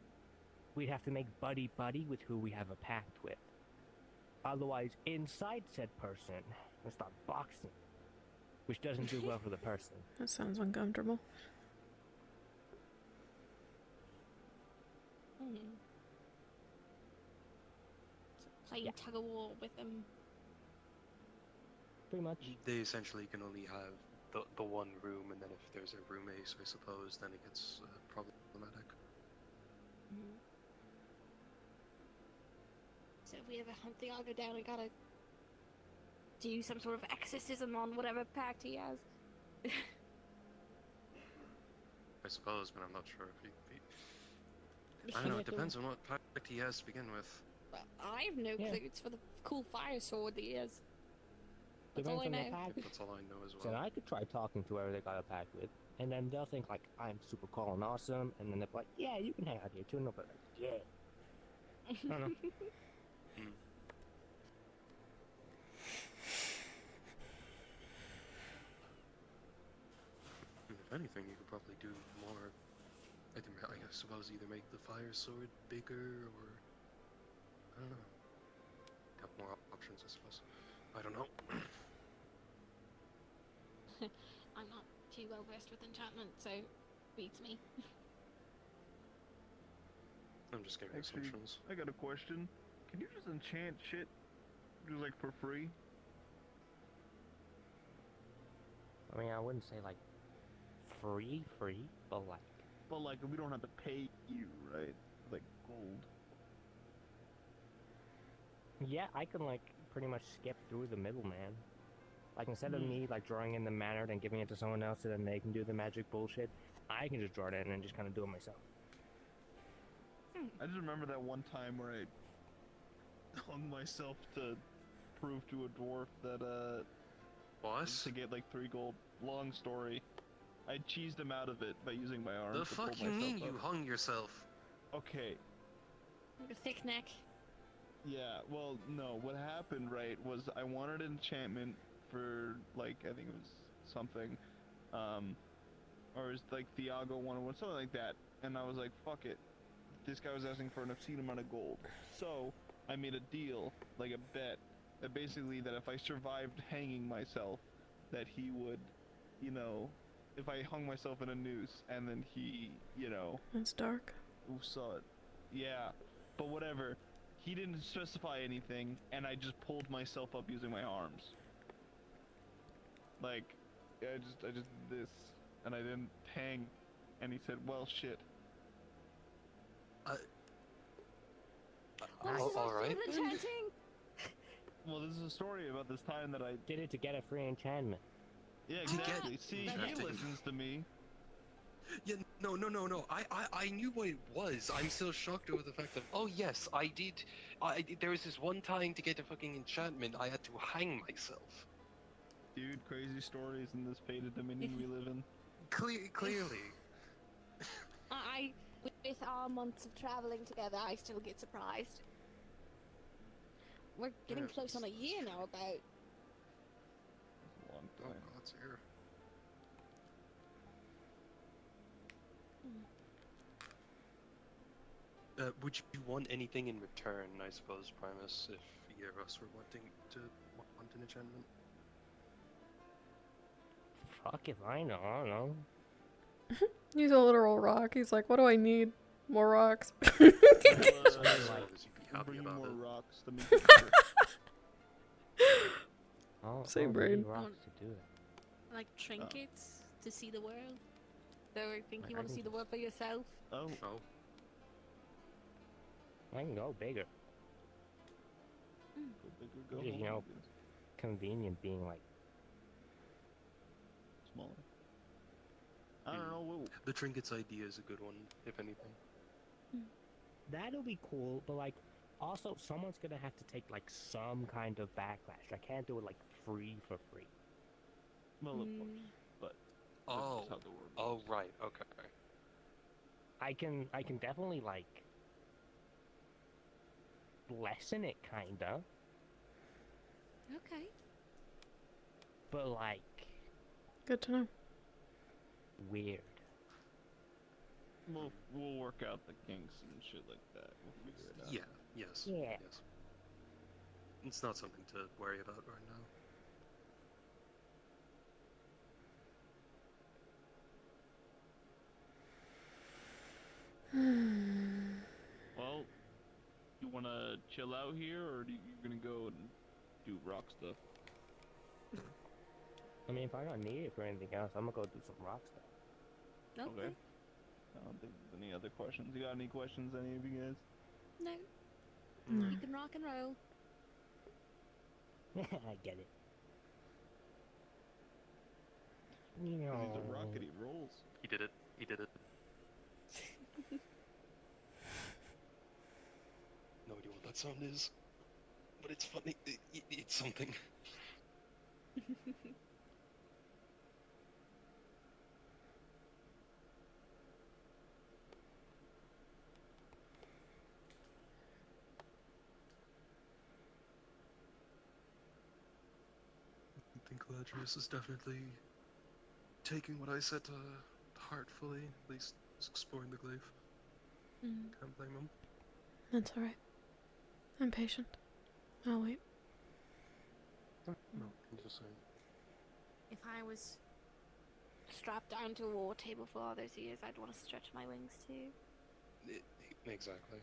we'd have to make buddy-buddy with who we have a pact with. Otherwise, inside said person, we'll start boxing, which doesn't do well for the person. That sounds uncomfortable. So playing tug of war with him. Pretty much. They essentially can only have the one room, and then if there's a room ace, I suppose, then it gets problematic. So if we ever hunt Thiago down, we gotta do some sort of exorcism on whatever pact he has. I suppose, but I'm not sure if he I don't know, it depends on what pact he has to begin with. Well, I have no clue. It's for the cool fire sword that he has. That's all I know. That's all I know as So well. I could try talking to whoever they got a pact with, and then they'll think like I'm super cool and awesome, and then they're like, yeah, you can hang out here too, and they'll be like, yeah. I don't know. If anything, you could probably do more. I suppose either make the fire sword bigger, or I don't know. Have more options, I suppose. I don't know. I'm not too well versed with enchantment, so beats me. I'm just giving Actually, assumptions. I got a question. Can you just enchant shit, just like for free? I mean, I wouldn't say like free, but like. But like, we don't have to pay you, right? Like gold. Yeah, I can like pretty much skip through the middleman. Like instead of me like drawing in the mana and giving it to someone else so then they can do the magic bullshit, I can just draw it in and just kind of do it myself. I just remember that one time where I hung myself to prove to a dwarf that What? to get like 3 gold. Long story. I cheesed him out of it by using my arms. The to pull fuck you myself mean up. you hung yourself? Okay. Like a thick neck. Yeah, well, no, what happened, right, was I wanted an enchantment for, like, I think it was something, or it's like Thiago 101, something like that, and I was like, fuck it, this guy was asking for an obscene amount of gold, so I made a deal, like a bet, that basically that if I survived hanging myself, that he would, you know, if I hung myself in a noose, and then he, you know... That's dark. Who saw it? Yeah, but whatever. He didn't specify anything, and I just pulled myself up using my arms. Like, I just did this, and I didn't hang. And he said, "Well, shit." Alright. Enchanting. Well, this is a story about this time that I did it to get a free enchantment. Yeah, To get exactly. See, he enchanting. listens to me. Yeah, no. I knew what it was. I'm still shocked over the fact that, oh yes, I did. There was this one time to get a fucking enchantment, I had to hang myself. Dude, crazy stories in this faded dominion we live in. Clearly. With our months of traveling together, I still get surprised. We're getting close on a year now, about. That's a long Oh, time. God's ear. Would you want anything in return, I suppose, Primus, if either of us were wanting an enchantment? Fuck if I know, I don't know. He's a literal rock. He's like, what do I need? More rocks. We'll, So I suppose you'd be we'll happy bring you about more it. rocks to make it better. Same I'll brain. need rocks to do it. Like trinkets to see the world. So I think Like, you I want to can see the world for yourself. Oh, Oh, I can go bigger. go bigger, go Yeah, home. you know. I guess. Convenient being like, Smaller. I don't know. the trinkets idea is a good one, if anything. that'll be cool, but like, also someone's gonna have to take like some kind of backlash. I can't do it like free for free. Well, of course. But that's Oh, just how the world oh right, okay. I can definitely like lessen it kinda, Okay. but like Good to know. weird. We'll work out the kinks and shit like that. We'll figure it out. Yeah, yes. Yeah. Yes. It's not something to worry about right now. Well, you wanna chill out here, or you gonna go and do rock stuff? I mean, if I don't need it for anything else, I'm gonna go do some rock stuff. Okay. I don't think there's any other questions. You got any questions, any of you guys? No, No. you can rock and roll. I get it. You know. These are rockety rolls. He did it. He did it. No idea what that sound is, but it's funny. It's something. I think Ladrius is definitely taking what I said to heart fully, at least exploring the glaive. Can't blame him. That's alright. I'm patient. I'll wait. No, I'm just saying. If I was strapped down to a war table for all those years, I'd want to stretch my wings too. Exactly.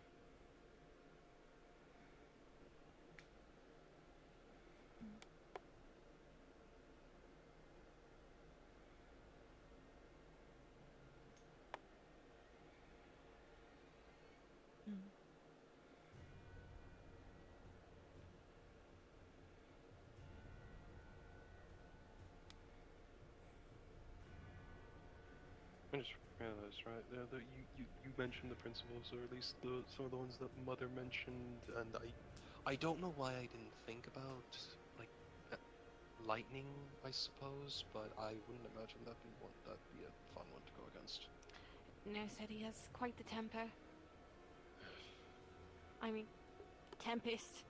I just realized, right, that you mentioned the principles, or at least some of the ones that Mother mentioned, and I don't know why I didn't think about, like, lightning, I suppose, but I wouldn't imagine that'd be a fun one to go against. No, said he has quite the temper. I mean, tempest.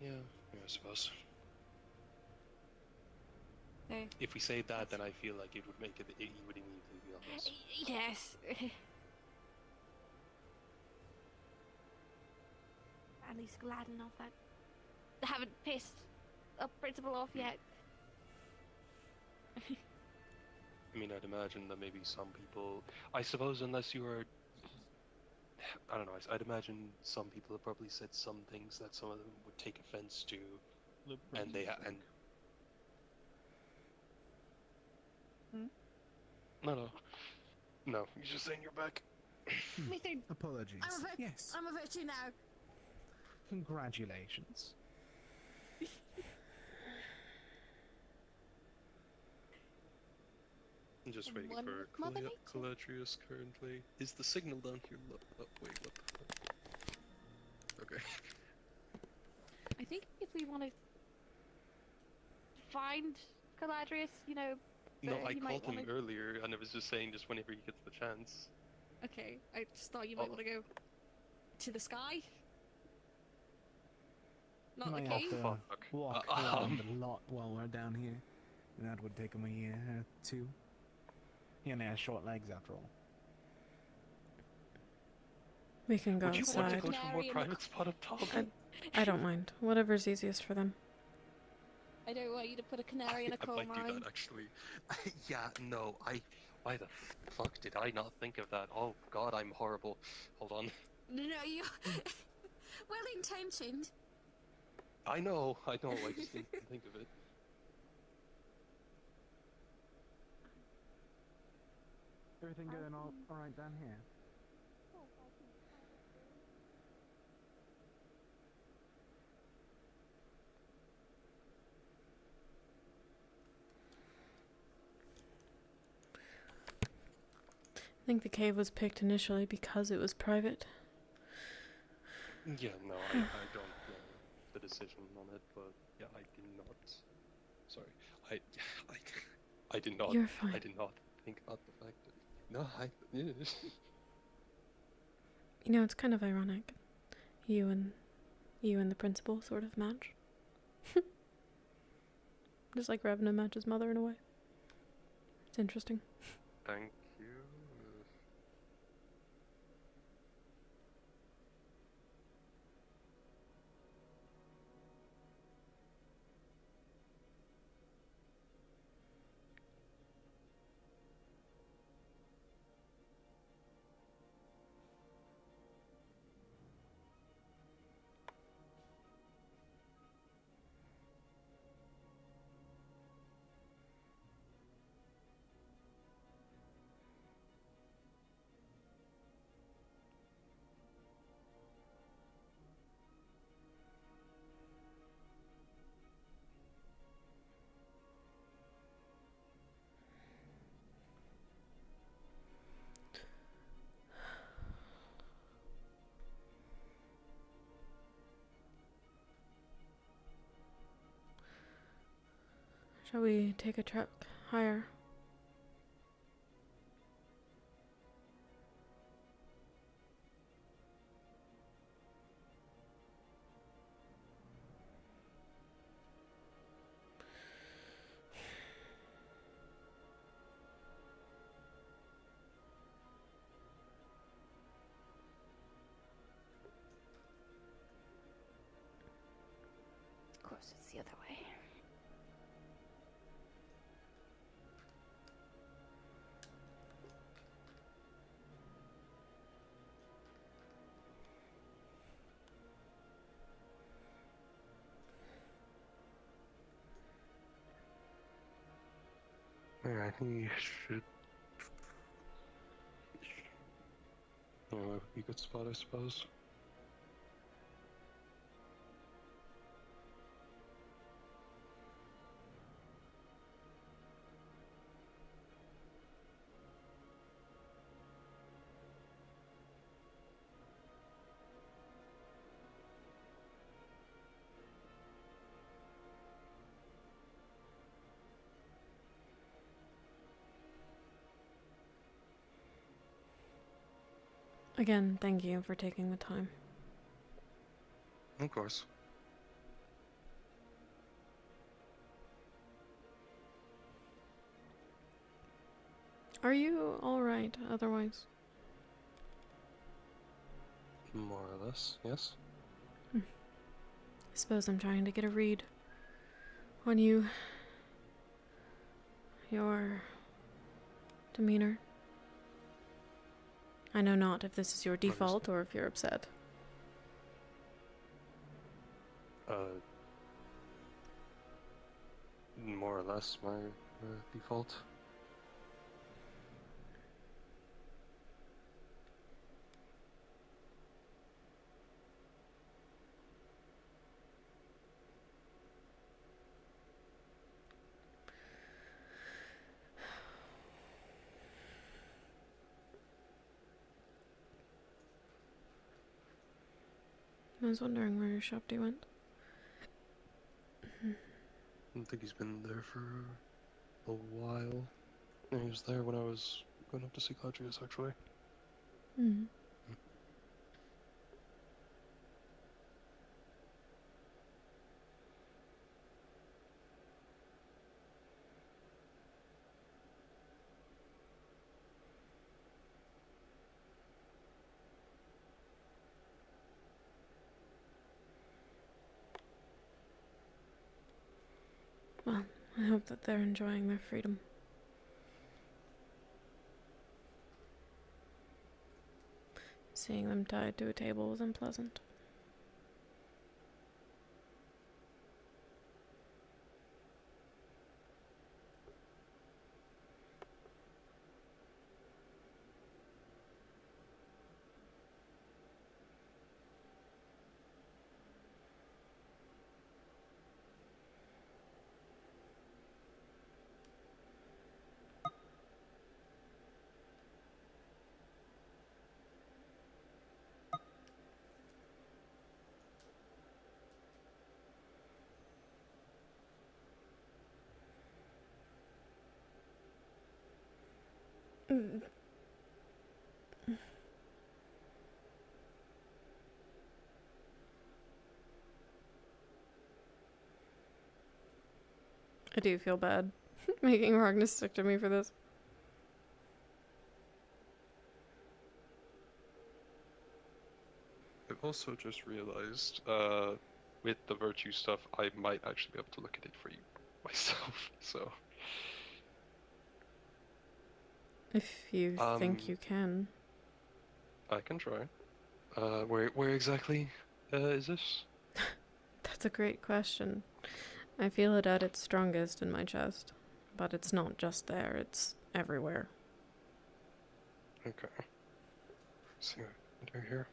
Yeah, I suppose. No. If we say that, then I feel like it would make it, he would immediately be on us. Yes. At least glad enough that they haven't pissed a principal off yet. I mean, I'd imagine that maybe some people, I suppose, unless you are, I don't know, I'd imagine some people have probably said some things that some of them would take offense to, and they and. No, you're just saying you're back. Nathan, Apologies. Yes. I'm a virtue now. Congratulations. I'm just waiting One for with Mother Nature. Calatrius currently. Is the signal down here? Oh, wait, what the fuck? Okay. I think if we want to find Caladrius, you know, No, that I he might called him wanna- earlier, and I was just saying just whenever he gets the chance. Okay, I just thought you might Oh. want to go to the sky. Not Might the have cave. to Fuck. walk around a lot while we're down here. And that would take him a year or two. He only has short legs after all. We can go Would you want to outside. go to a more Canary in the private spot up top? I don't mind. Whatever's easiest for them. I don't want you to put a canary in a I coal might do mine. that actually. Yeah, no, Why the fuck did I not think of that? Oh god, I'm horrible. Hold on. No, you well intentioned. I know, I just didn't think of it. Everything going all right down here? I think the cave was picked initially because it was private. Yeah, no, I don't know the decision on it, but yeah, I did not. Sorry, I did not. You're fine. I did not think about the fact that. No, yeah. You know, it's kind of ironic. You and the principal sort of match. Just like Revenant matches Mother in a way. It's interesting. Thank you. Shall we take a truck higher? Of course, it's the other way. Yeah, he should. Be a good spot, I suppose. Again, thank you for taking the time. Of course. Are you alright otherwise? More or less, yes. I suppose I'm trying to get a read on you. Your demeanor. I know not if this is your default or if you're upset. More or less my default. I was wondering where your Shopty went. I don't think he's been there for a while. Yeah, he was there when I was going up to see Claudius, actually. Mm. Well, I hope that they're enjoying their freedom. Seeing them tied to a table was unpleasant. I do feel bad making Ragnar stick to me for this. I've also just realized, with the virtue stuff, I might actually be able to look at it for you myself, so... If you think you can. I can try. Where exactly, is this? That's a great question. I feel it at its strongest in my chest, but it's not just there, it's everywhere. Okay. Let's see what I can do here.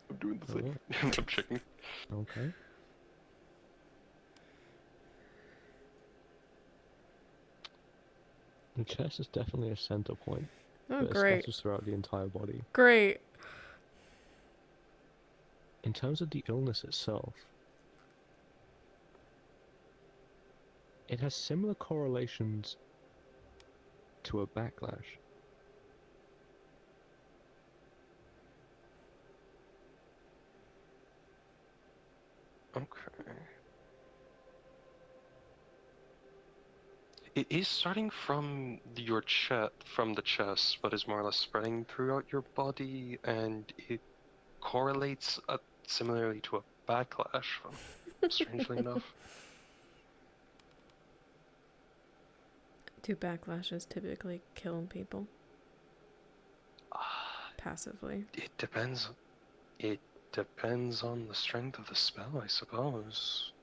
I'm doing the thing. I'm checking. Okay. The chest is definitely a center point. Oh, but it great. scatters throughout the entire body. Great. In terms of the illness itself, it has similar correlations to a backlash. Okay. It is starting from your from the chest, but is more or less spreading throughout your body, and it correlates similarly to a backlash, strangely enough. Do backlashes typically kill people? Passively. It depends. It depends on the strength of the spell, I suppose.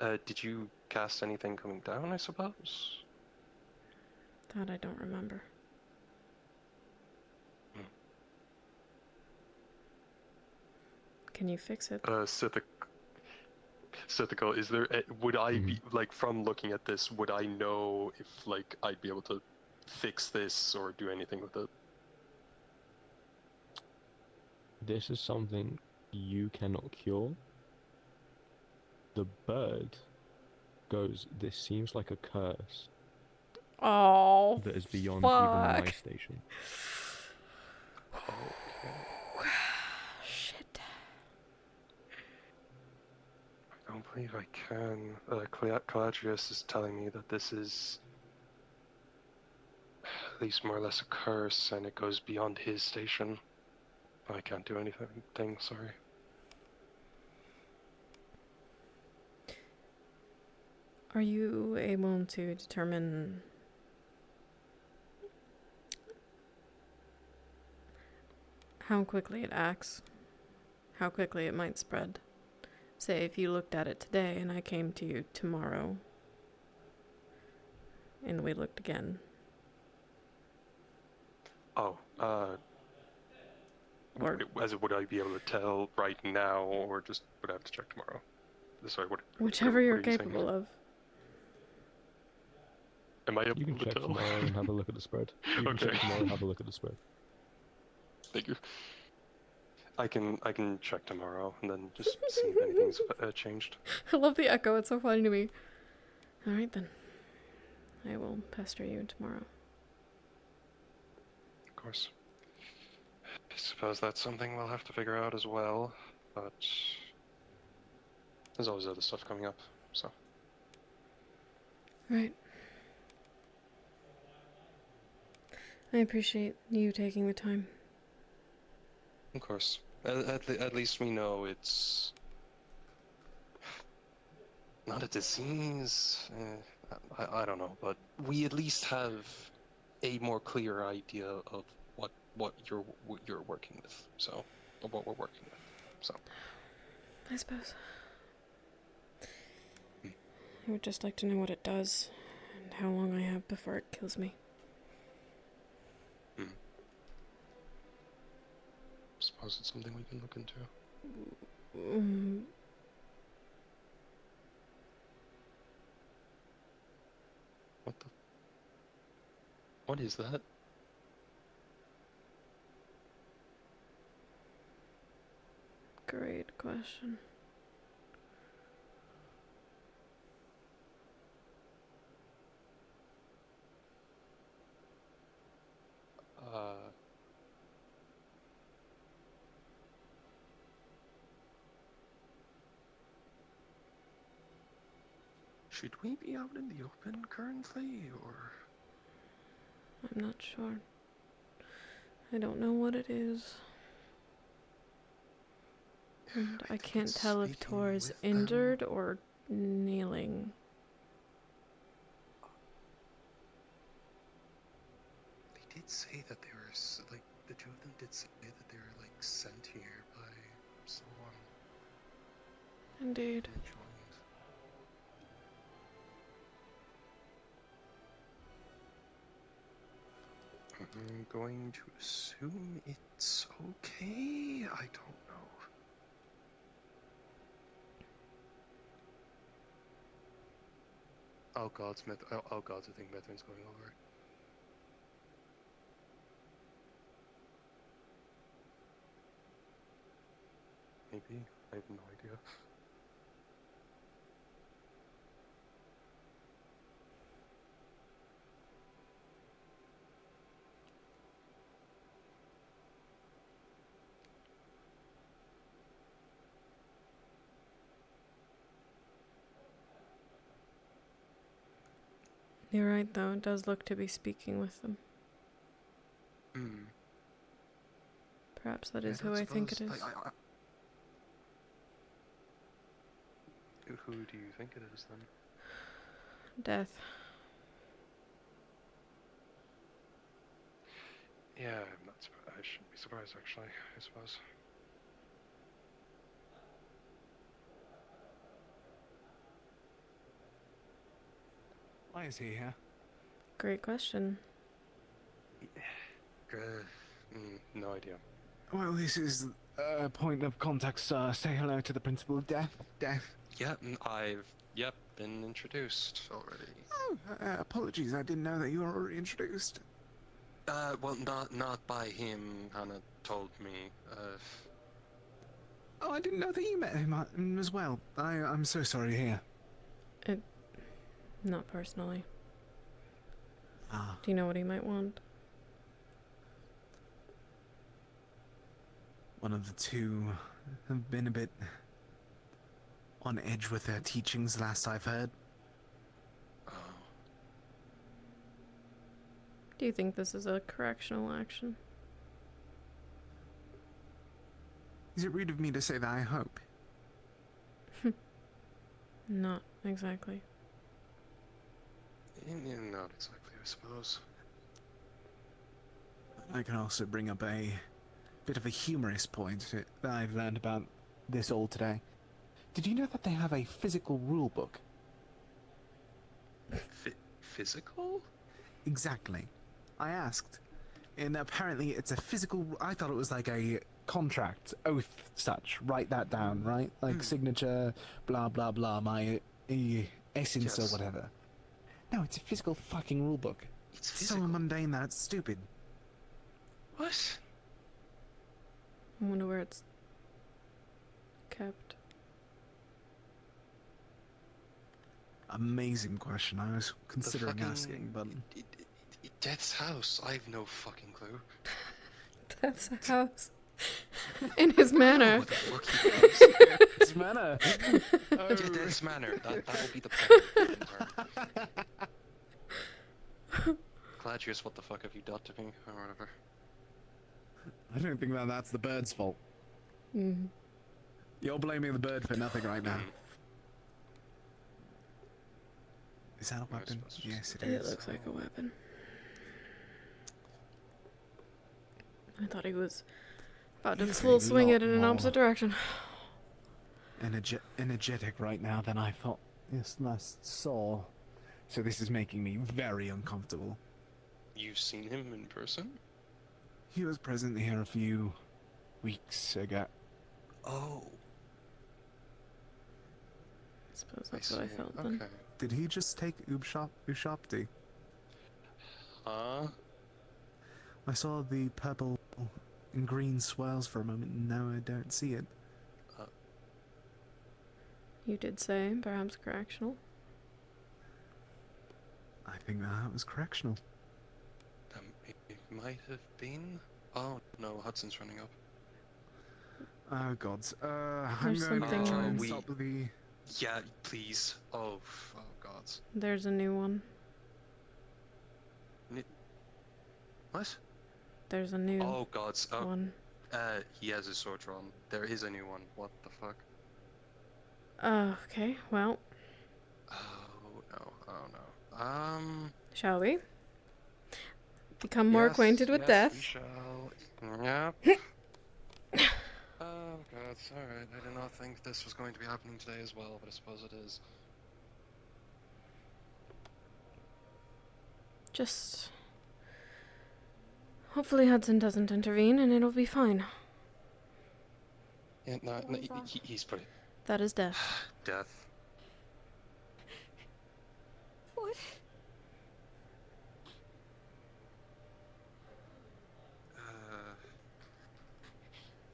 Did you cast anything coming down, I suppose? That I don't remember. Can you fix it? Sithical, is there, would I be, like, from looking at this, would I know if, like, I'd be able to fix this or do anything with it? This is something you cannot cure. The bird goes, this seems like a curse. Oh, that is beyond fuck. even my station. Shit. I don't believe I can. Caladrius is telling me that this is at least more or less a curse, and it goes beyond his station. I can't do anything, sorry. Are you able to determine how quickly it acts? How quickly it might spread? Say if you looked at it today and I came to you tomorrow and we looked again. Oh, Or would I be able to tell right now, or just would I have to check tomorrow? Sorry, whichever what you're are you saying? capable of. Am I able You can to check tell? tomorrow and have a look at the spread. You can check tomorrow and have a look at the spread. Thank you. I can check tomorrow and then just see if anything's changed. I love the echo, it's so funny to me. Alright then. I will pester you tomorrow. Of course. I suppose that's something we'll have to figure out as well, but there's always other stuff coming up, so. Right. I appreciate you taking the time. Of course. At least we know it's not a disease. I don't know, but we at least have a more clear idea of what you're working with. So, or what we're working with. So, I suppose. I would just like to know what it does, and how long I have before it kills me. Suppose it's something we can look into. What is that? Great question. Should we be out in the open currently, or? I'm not sure. I don't know what it is. And I can't tell if Tor is injured or kneeling. They did say that they were, like, the two of them did say that they were, like, sent here by someone. Indeed. I'm going to assume it's okay? I don't know. Oh god, I think Mithrin's going over. Maybe? I have no idea. You're right, though. It does look to be speaking with them. Perhaps that is who I think it is. Who do you think it is, then? Death. Yeah, I'm not surprised. I shouldn't be surprised, actually, I suppose. Why is he here? Great question. No idea. Well, this is a point of contact, sir. Say hello to the principal. Death. Yeah, I've been introduced already. Oh, apologies. I didn't know that you were already introduced. Well, not by him. Hannah told me. Oh, I didn't know that you met him as well. I'm so sorry to hear. Not personally. Ah. Do you know what he might want? One of the two have been a bit on edge with their teachings, last I've heard. Oh. Do you think this is a correctional action? Is it rude of me to say that I hope? Not exactly. Not exactly, I suppose. I can also bring up a bit of a humorous point that I've learned about this all today. Did you know that they have a physical rule book? Physical? Exactly. I asked. And apparently it's a physical... I thought it was like a contract, oath such. Write that down, right? Like signature, blah, blah, blah, my essence or whatever. No, it's a physical fucking rule book. It's so mundane that it's stupid. What? I wonder where it's kept. Amazing question. I was considering asking, but... Death's house. I have no fucking clue. Death's house. In his manor. His manor. Yeah, Death's manor. That will be the plan. Gladius, what the fuck have you done to me, or whatever? I don't think that's the bird's fault. Mm-hmm. You're blaming the bird for nothing right now. Is that a weapon? Yes, it is. It looks like a weapon. I thought he was about to He's full a swing lot it in an more opposite direction. Energetic right now than I thought this last saw. So this is making me very uncomfortable. You've seen him in person? He was present here a few weeks ago. Oh, I suppose I that's what I see. felt Okay. then. Did he just take Ushapti? Huh? I saw the purple and green swirls for a moment, and now I don't see it. You did say perhaps correctional. I think that was correctional. It might have been. Oh no, Hudson's running up. Oh gods. I'm There's going to try something- and we- stop the... Yeah, please. Oh God. There's a new one. What? There's a new Oh God. Oh, one. he has his sword drawn. There is a new one. What the fuck? Okay, well, Oh no. Oh no. shall we? Become more Yes, acquainted with yes, death. We shall. Yep. Oh God. Alright. I did not think this was going to be happening today as well, but I suppose it is. Just... Hopefully Hudson doesn't intervene and it'll be fine. Yeah, no, What was that? he's pretty. That is death. Death. What?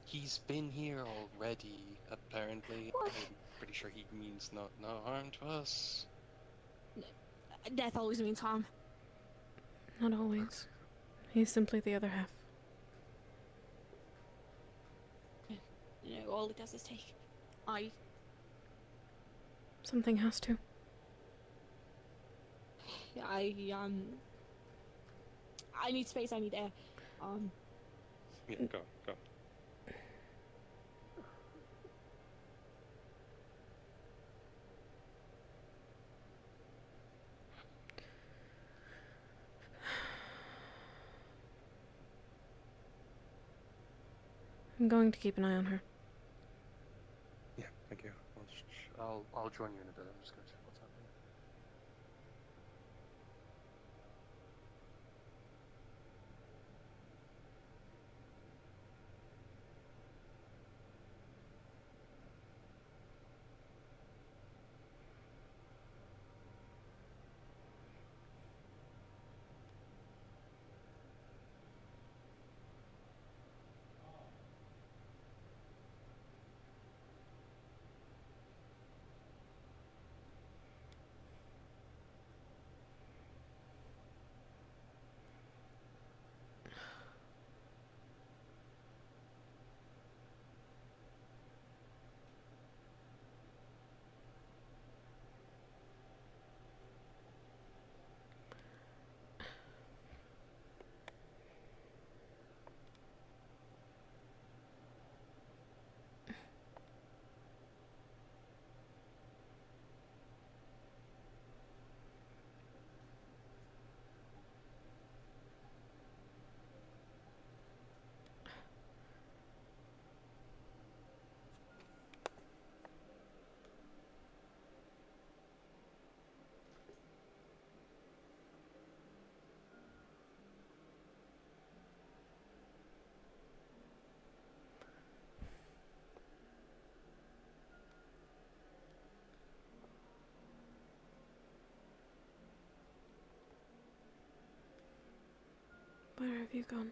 He's been here already, apparently. What? I'm pretty sure he means no harm to us. Death always means harm. Not always. He's simply the other half. You know, all it does is take. Something has to. I need space, I need air. Yeah, go. I'm going to keep an eye on her. Yeah, thank you. I'll join you in a bit. I'm just gonna check what's happening. Where have you gone?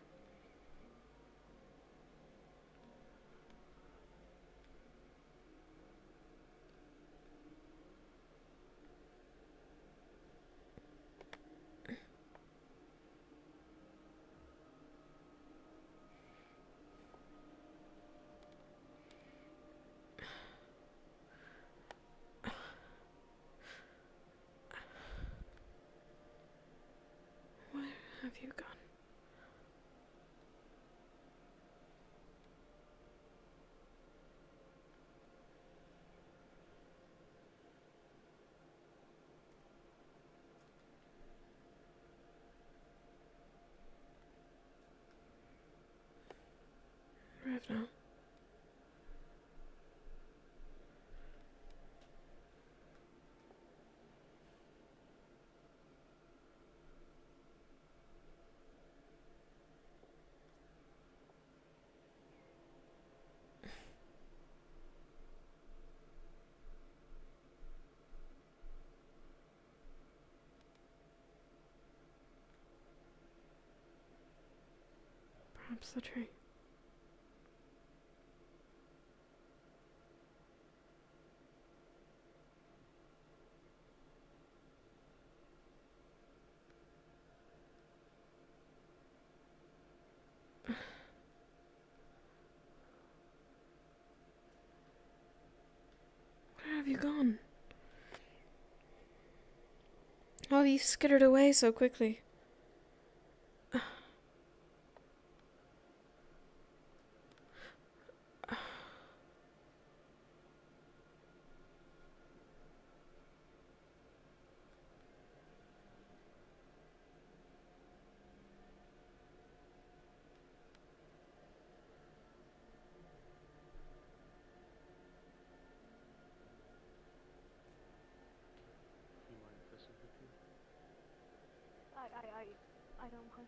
Where have you gone? now. Perhaps the tree. Where have you gone? Oh, you skittered away so quickly. You mind if I sit with you? I don't mind.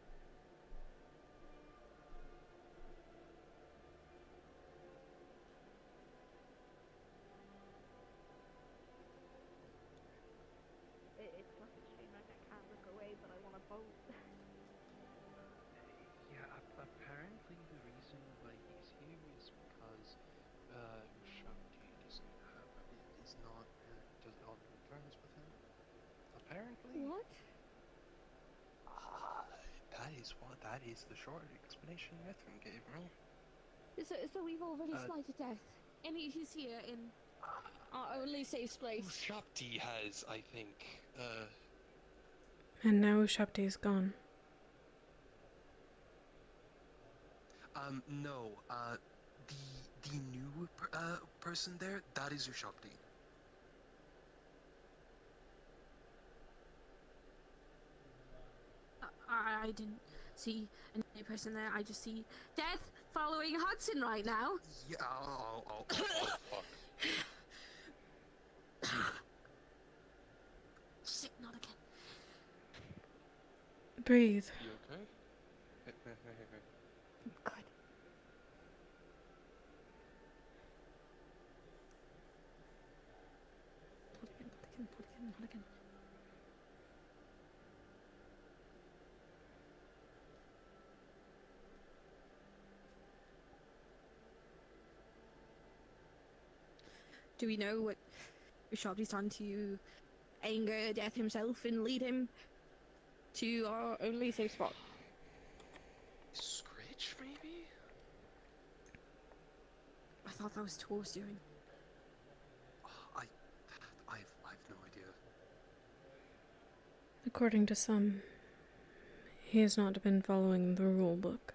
It's not a shame I can't look away, but I want to boat. Yeah, apparently the reason why he's here is because Shakti doesn't have is not does not on terms with him. Apparently. What? That is the short explanation Mithrin gave me. So we've already slighted death. And he's here in our only safe space. Shakti has, I think, And now Ushapti's gone. No, the new person there, that is Ushapti. I didn't see a new person there. I just see death following Hudson right now. Yeah, oh, fuck. Shit, not again. Breathe. You okay? Hey. Good. Not again. Do we know what Ushabti's trying to anger Death himself and lead him to our only safe spot? Scritch, maybe? I thought that was Tor's doing. I've no idea. According to some, he has not been following the rule book.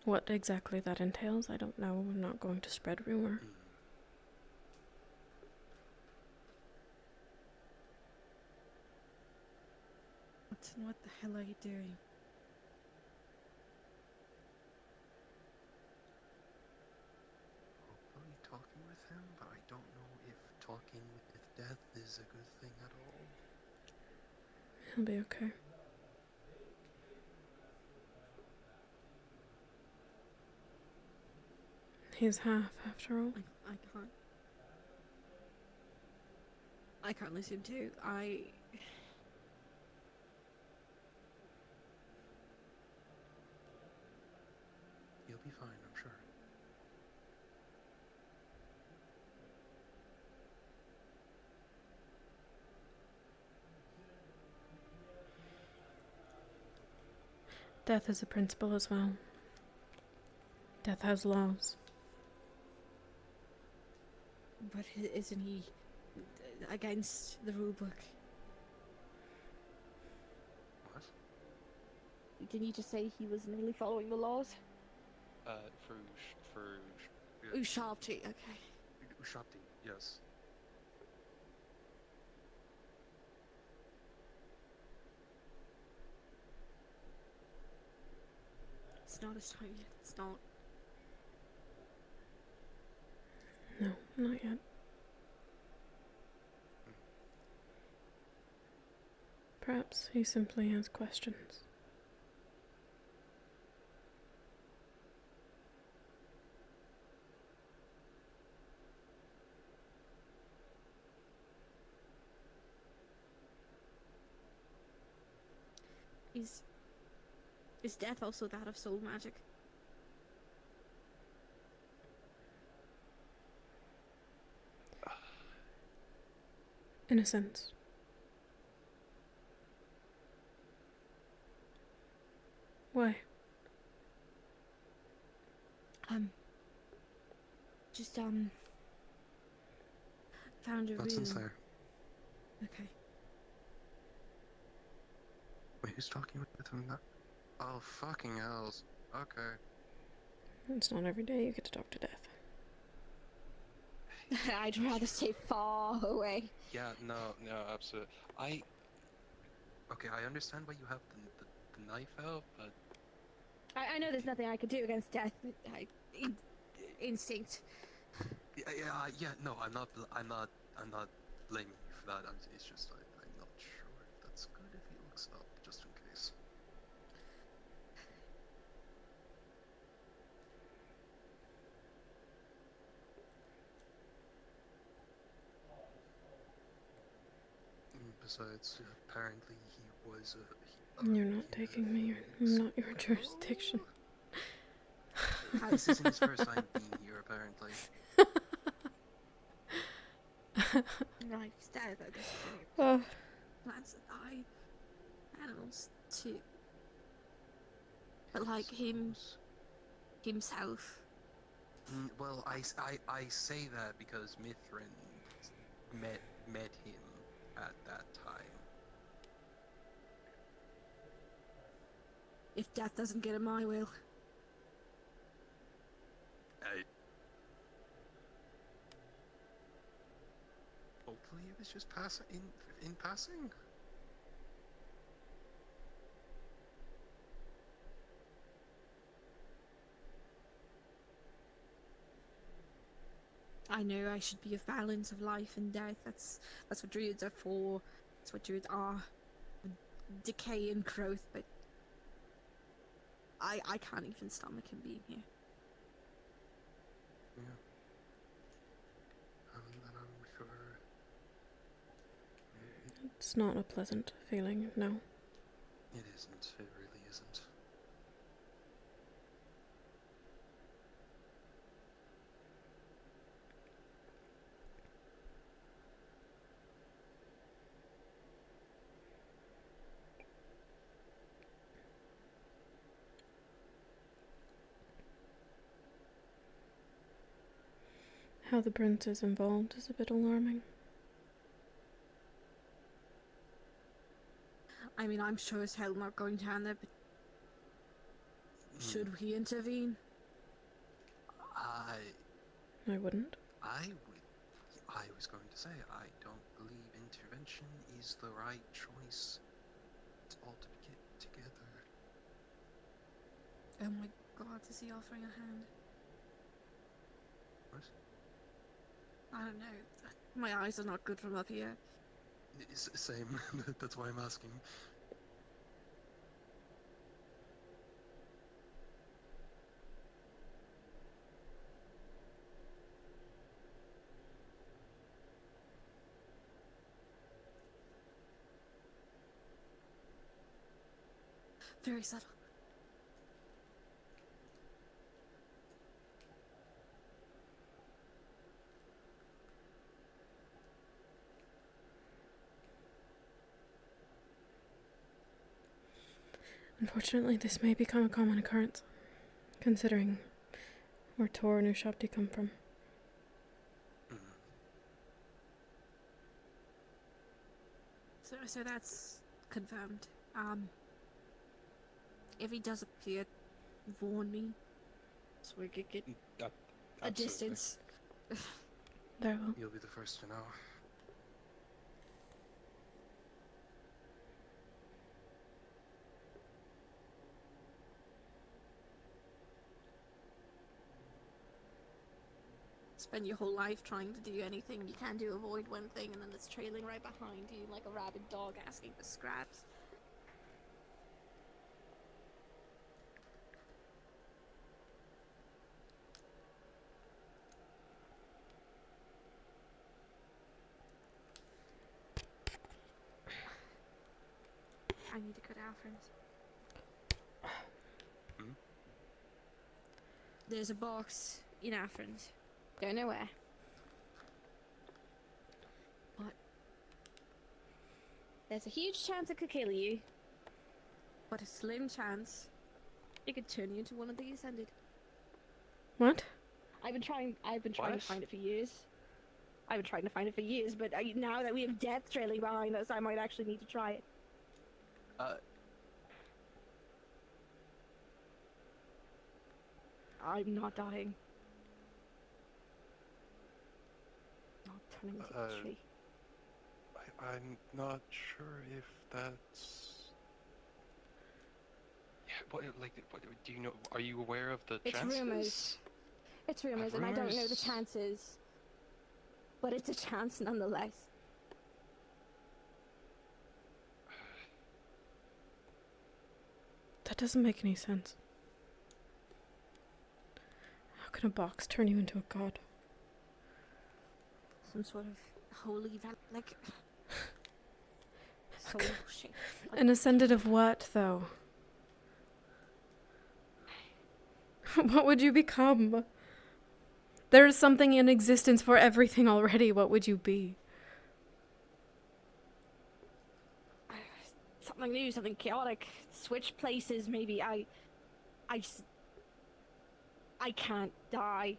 What exactly that entails, I don't know. I'm not going to spread rumor. What the hell are you doing? Hopefully talking with him, but I don't know if talking with death is a good thing at all. He'll be okay. He's half, after all. I can't listen to. He'll be fine, I'm sure. Death is a principle as well. Death has laws. But isn't he against the rule book? What? Didn't you just say he was nearly following the laws? Ushabti, okay. Ushapti, yes. It's not his time yet. It's not. No, not yet. Perhaps he simply has questions. Is death also that of soul magic? In a sense. Why? Just found a What's room. inside? Okay. Wait, who's talking with him? That? Oh, fucking hells. Okay. It's not every day you get to talk to death. I'd rather stay far away. Yeah, no, absolutely. Okay, I understand why you have the knife out, but I know there's nothing I could do against death. Instinct. yeah. No, I'm not blaming you for that. It's just I'm not sure if that's good if he looks up, just in case. Besides, apparently he was You're not taking me. I'm not your jurisdiction. This isn't his first time being here, apparently. Right, he's dead at this point. Oh. Plants that die. Animals too. But like himself. Well, I say that because Mithrin met him at that time. If death doesn't get him, I will. Hopefully it was just in passing. I know I should be a balance of life and death. That's what druids are for. That's what druids are. Decay and growth, but I can't even stomach him being here. Yeah. And I'm sure. It's not a pleasant feeling, no. It isn't. It really isn't. How the prince is involved is a bit alarming. I mean, I'm sure as hell not going down there, but should we intervene? I wouldn't. I was going to say, I don't believe intervention is the right choice. It's all to get together. Oh my god, is he offering a hand? What? I don't know. My eyes are not good from up here. Same. That's why I'm asking. Very subtle. Unfortunately, this may become a common occurrence, considering where Tor and Ushabti come from. So that's confirmed. If he does appear, warn me, so we could get a distance. Very well. You'll be the first to know. spend your whole life trying to do anything you can to avoid one thing, and then it's trailing right behind you like a rabid dog asking for scraps. I need to go to Alfred's. Hmm? There's a box in Alfred's. Don't know where. But there's a huge chance it could kill you. But a slim chance it could turn you into one of the Ascended. What? I've been trying What? to find it for years. I've been trying to find it for years, but now that we have death trailing behind us, I might actually need to try it. I'm not dying. Not turning into a tree. I'm not sure if that's. Yeah, what, like, what, do you know? Are you aware of the It's chances? rumors. It's rumors, and I don't know the chances. But it's a chance nonetheless. That doesn't make any sense. How can a box turn you into a god? Some sort of holy, like soul shape. An ascended of what, though? What would you become? There is something in existence for everything already. What would you be? Something new, something chaotic. Switch places, maybe. I can't die.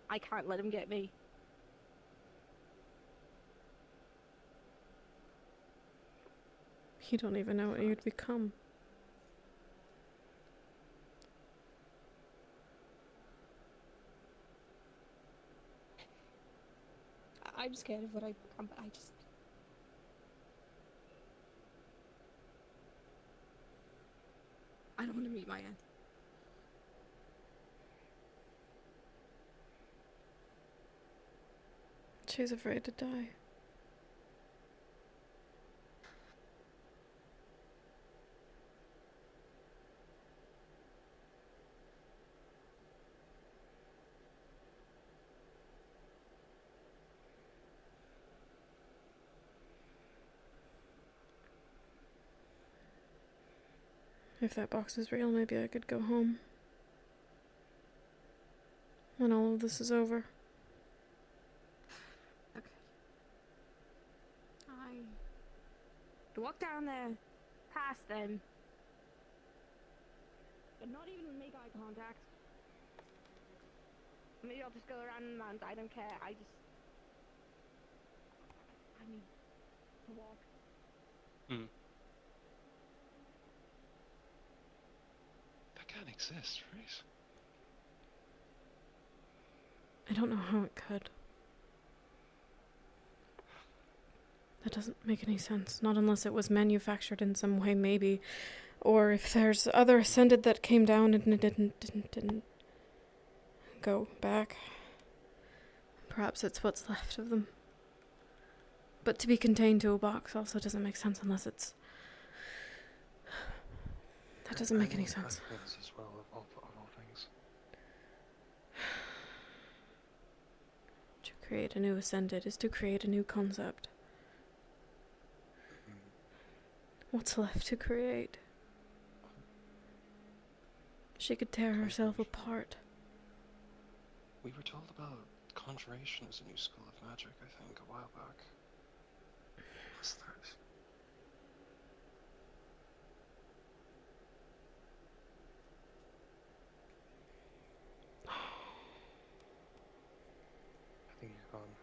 I can't let him get me. You don't even know what you'd become. I'm scared of what I become, but I don't want to meet my end. She's afraid to die. If that box is real, maybe I could go home. When all of this is over. Okay. I walk down there, past them, but not even make eye contact. Maybe I'll just go around the mountains. I don't care. I need to walk. That can't exist, right? I don't know how it could. That doesn't make any sense. Not unless it was manufactured in some way, maybe. Or if there's other Ascended that came down and it didn't go back. Perhaps it's what's left of them. But to be contained to a box also doesn't make sense unless it's... That doesn't make any sense. As well, of all things. To create a new Ascended is to create a new concept. What's left to create? She could tear herself apart. We were told about Conjuration as a new school of magic, I think, a while back. What's that? I think you're gone.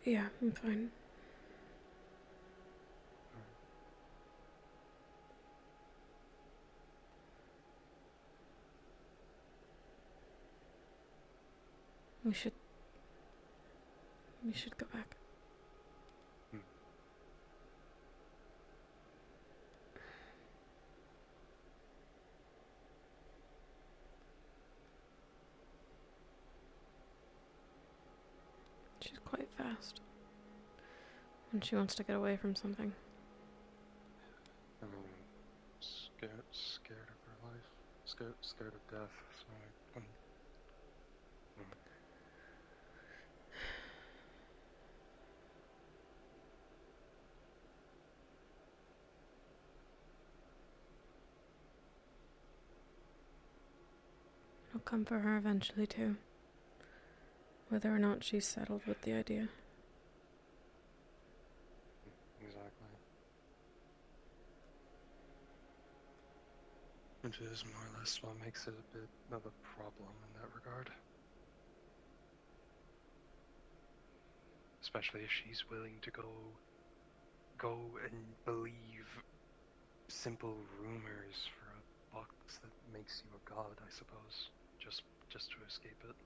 Yeah, I'm fine. We should go back. She's quite fast. When she wants to get away from something. I mean, scared of her life, scared of death. So It'll come for her eventually too. Whether or not she's settled with the idea. exactly. Which is more or less what makes it a bit of a problem in that regard. Especially if she's willing to go and believe simple rumors for a box that makes you a god, I suppose, just to escape it.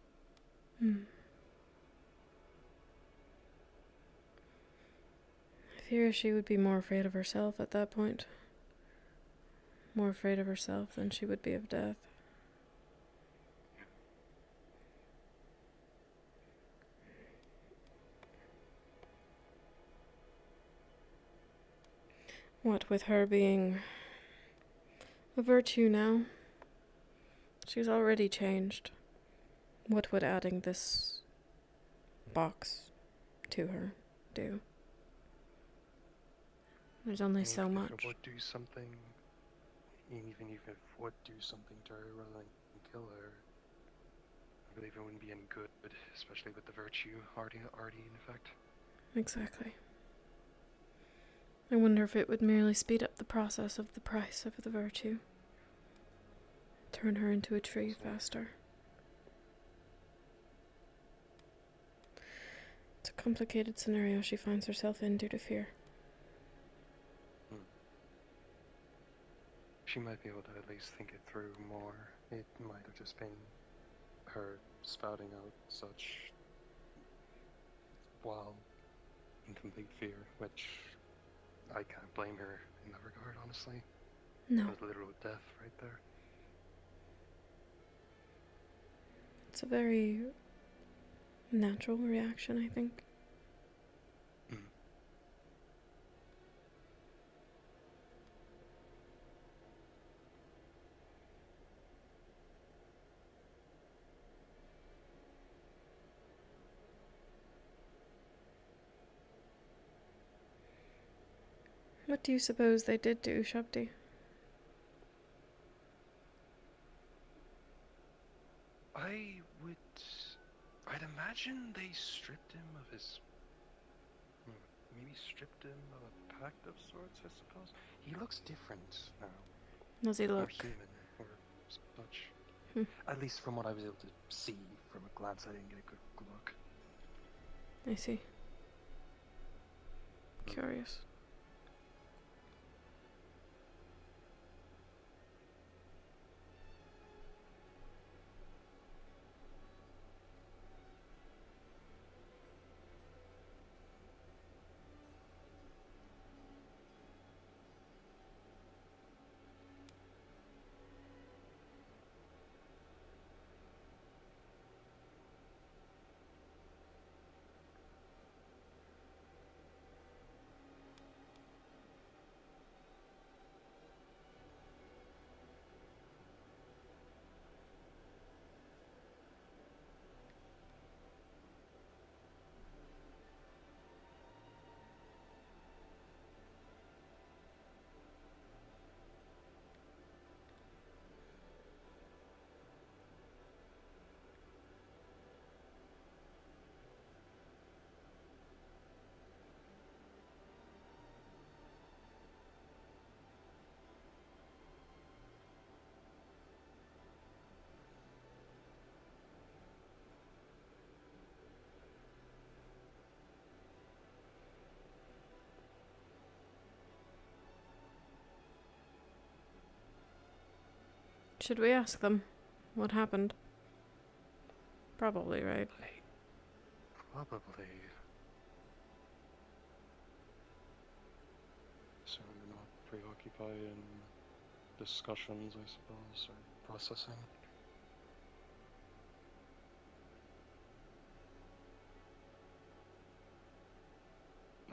I fear she would be more afraid of herself at that point. More afraid of herself than she would be of death. What with her being a virtue now? She's already changed. What would adding this box to her do? There's only so much. If it would do something, even if it would do something to her rather than kill her, I believe it wouldn't be any good, especially with the virtue already in effect. Exactly. I wonder if it would merely speed up the process of the price of the virtue. Turn her into a tree faster. It's a complicated scenario she finds herself in due to fear. She might be able to at least think it through more. It might have just been her spouting out such while in complete fear, which I can't blame her in that regard, honestly. No. It was literal death right there. It's a very natural reaction, I think. What do you suppose they did to Ushabti? I'd imagine they stripped him of his... maybe stripped him of a pact of sorts, I suppose? He looks different now. Does he look? More human, or such. At least from what I was able to see from a glance, I didn't get a good look. I see. Curious. Should we ask them what happened? Probably, right? Probably. So we're not preoccupied in discussions, I suppose, or processing.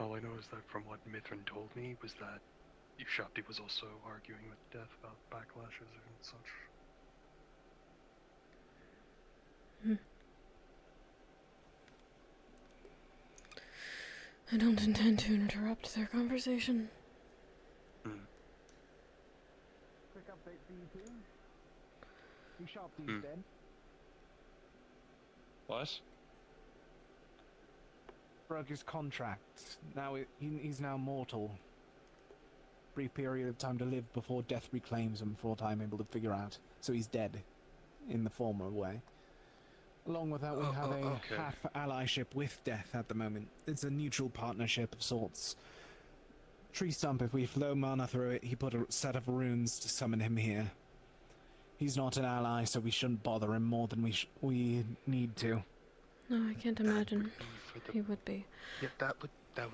All I know is that from what Mithrin told me was that Ushabti was also arguing with Death about backlashes and such. I don't intend to interrupt their conversation. Quick update for you two. Ushabti's dead. What? Broke his contract. Now he's now mortal. Brief period of time to live before death reclaims him, before time able to figure out. So he's dead, in the former way. Along with that, we have a half allyship with death at the moment. It's a neutral partnership of sorts. Tree Stump, if we flow mana through it, he put a set of runes to summon him here. He's not an ally, so we shouldn't bother him more than we need to. No, I can't imagine he would be. Yeah, that would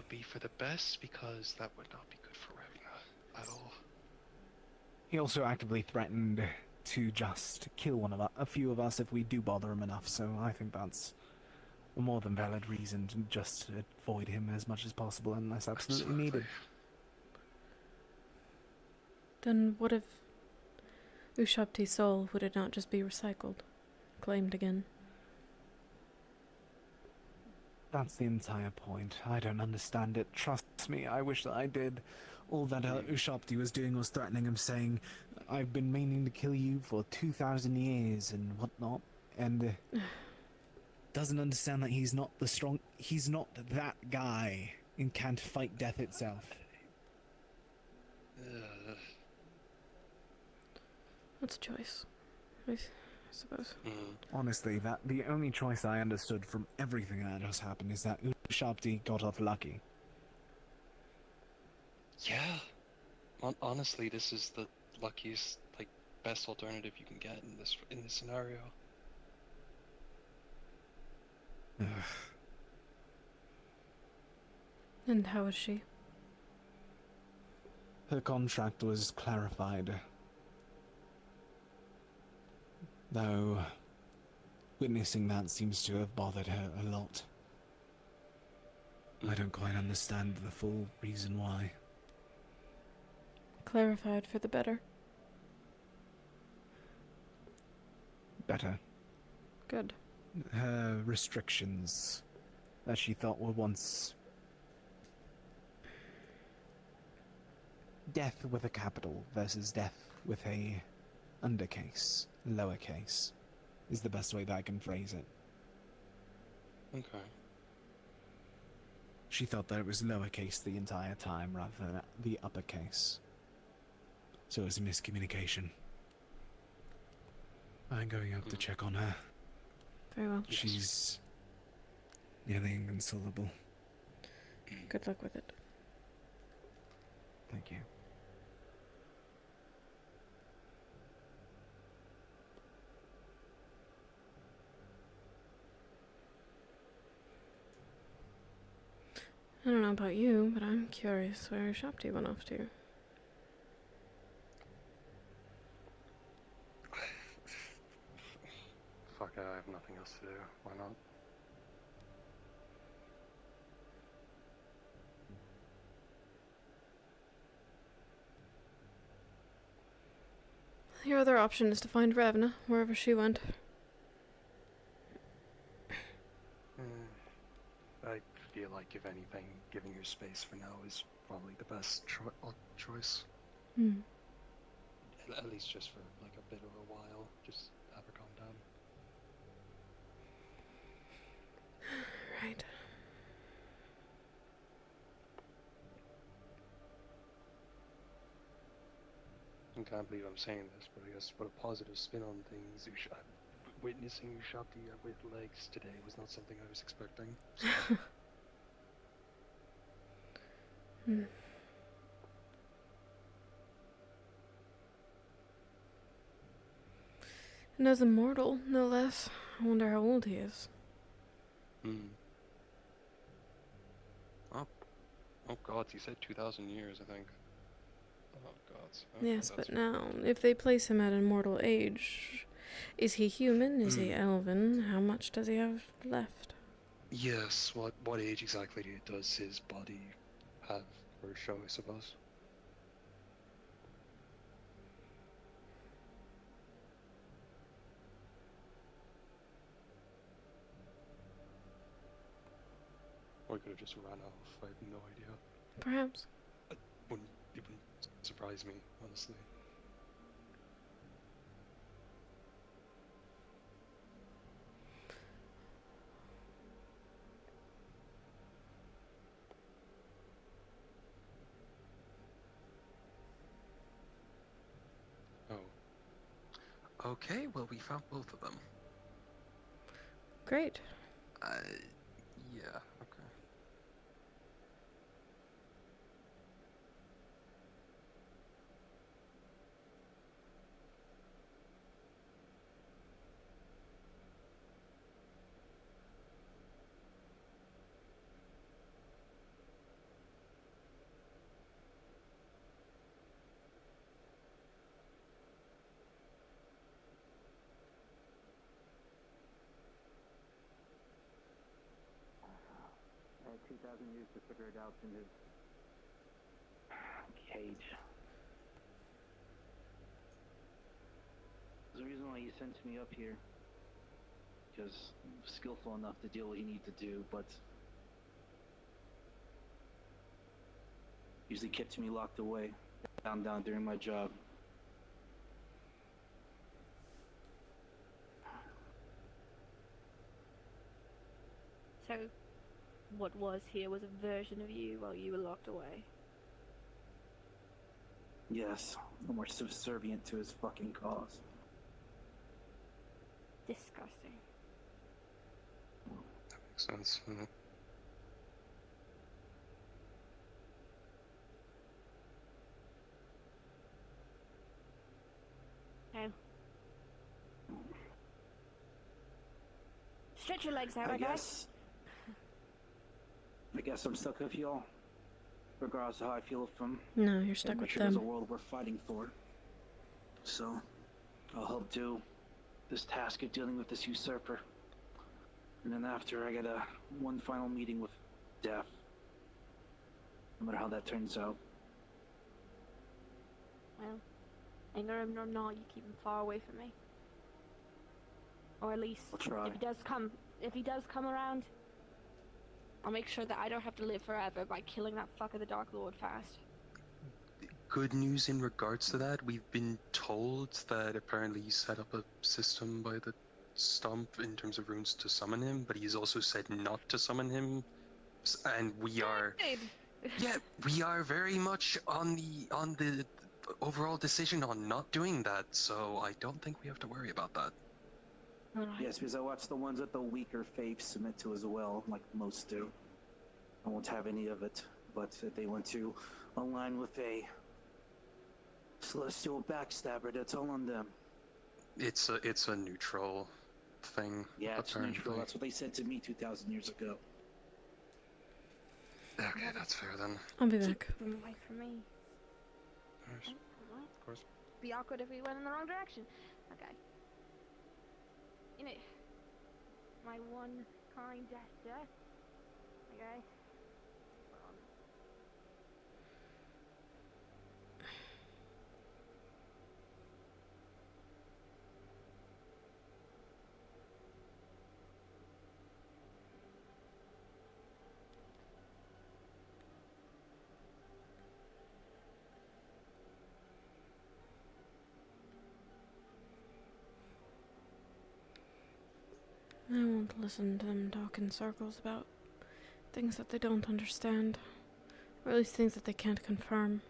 be for the best, because that would not be good for Ragna at all. He also actively threatened to just kill a few of us if we do bother him enough, so I think that's a more than valid reason to just avoid him as much as possible unless absolutely needed. Then what if Ushabti's soul, would it not just be recycled? Claimed again? That's the entire point. I don't understand it. Trust me, I wish that I did. All that Ushabti was doing was threatening him, saying, I've been meaning to kill you for 2,000 years and whatnot, and doesn't understand that he's not he's not that guy and can't fight death itself. That's a choice, I suppose. Honestly, the only choice I understood from everything that just happened is that Ushabti got off lucky. Yeah. Honestly, this is the luckiest, best alternative you can get in this scenario. And how is she? Her contract was clarified. Though, witnessing that seems to have bothered her a lot. I don't quite understand the full reason why. Clarified for the better. Better. Good. Her restrictions that she thought were once death with a capital versus death with a undercase, lowercase, is the best way that I can phrase it. Okay. She thought that it was lowercase the entire time rather than the uppercase. So it was a miscommunication. I'm going out to check on her. Very well. She's nearly inconsolable. Good luck with it. Thank you. I don't know about you, but I'm curious where Ushabti went off to. Fuck it, I have nothing else to do. Why not? Your other option is to find Ravna, wherever she went. I feel like, if anything, giving her space for now is probably the best choice. At least just for, a bit of a while. Just have her calm down. Right. I can't believe I'm saying this, but I guess put a positive spin on things. Witnessing Ushabti with legs today was not something I was expecting. So. And as a mortal, no less. I wonder how old he is. Oh god, he said 2,000 years, I think. Oh god. Yes, but now, if they place him at a mortal age, is he human? Is he elven? How much does he have left? Yes, what age exactly does his body have for show, I suppose? Or he could have just run off, I have no idea. Perhaps. It wouldn't surprise me, honestly. Oh. Okay, well, we found both of them. Great. Yeah, okay. I had 2,000 years to figure it out in his cage. There's a reason why he sent me up here. Because I'm skillful enough to do what he needs to do, but usually kept me locked away, down during my job. So, what was here was a version of you while you were locked away. Yes, I'm more subservient to his fucking cause. Disgusting. That makes sense. Now, stretch your legs out, I guess I'm stuck with y'all. Regardless of how I feel from. No, you're stuck with sure there's a them. world we're fighting for. So, I'll help do this task of dealing with this usurper. And then after, I get one final meeting with Death. No matter how that turns out. Well, anger him or not, you keep him far away from me. Or at least, I'll try. if he does come around, I'll make sure that I don't have to live forever by killing that fucker the Dark Lord fast. Good news in regards to that. We've been told that apparently he set up a system by the stump in terms of runes to summon him, but he's also said not to summon him, and we are we are very much on the overall decision on not doing that, so I don't think we have to worry about that. Right. Yes, because I watch the ones that the weaker faiths submit to as well, like most do. I won't have any of it, but if they want to align with a celestial backstabber, that's all on them. It's a neutral thing. Yeah, it's apparently. neutral. That's what they said to me 2,000 years ago. Okay, that's fair then. I'll be back. Keep them away from me. Yes, Alright. of course. Be awkward if we went in the wrong direction. Okay. You know, my one kind gesture. Okay. I won't listen to them talk in circles about things that they don't understand, or at least things that they can't confirm.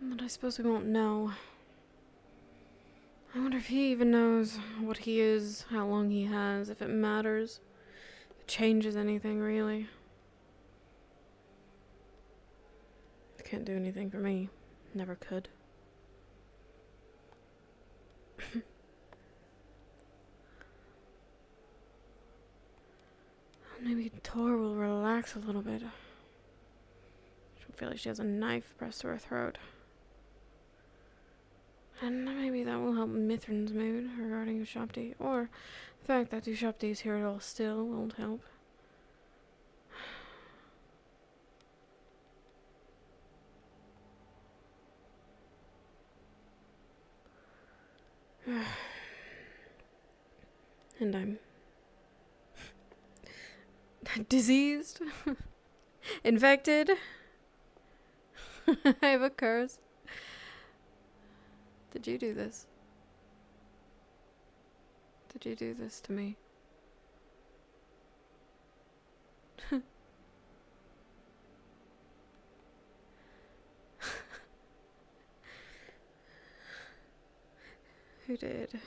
But I suppose we won't know I wonder if he even knows what he is, how long he has, if it matters, if it changes anything, really. It can't do anything for me. Never could. Maybe Tor will relax a little bit. She'll feel like she has a knife pressed to her throat. And maybe that will help Mithrin's mood regarding Ushabti. Or the fact that Ushabti is here at all still won't help. And I'm diseased, infected. I have a curse. Did you do this? Did you do this to me? Who did?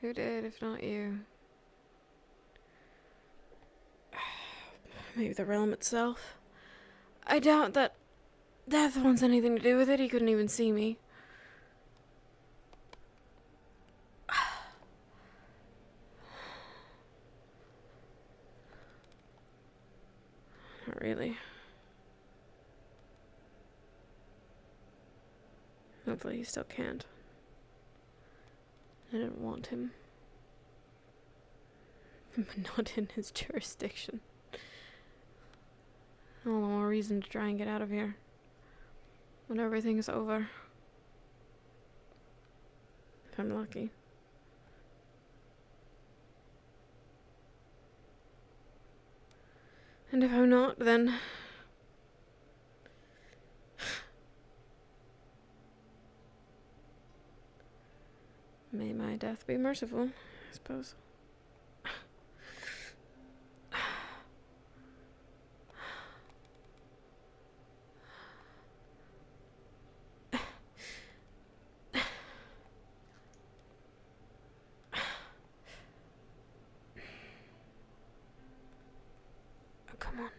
Who did, if not you? Maybe the realm itself? I doubt that Death wants anything to do with it. He couldn't even see me. Not really. Hopefully he still can't. I didn't want him. But not in his jurisdiction. All the more reason to try and get out of here. When everything is over. If I'm lucky. And if I'm not, then... may my death be merciful, I suppose. Come on.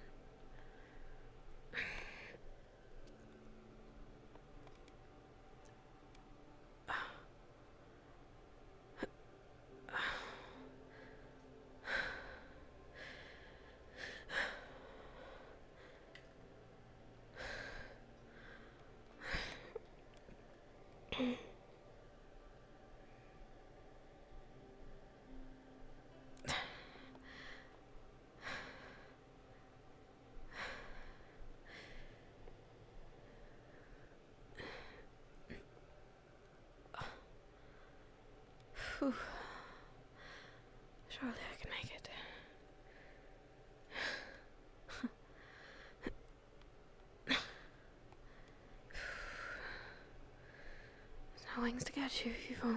Whew. Surely I can make it. There's no wings to catch you if you fall.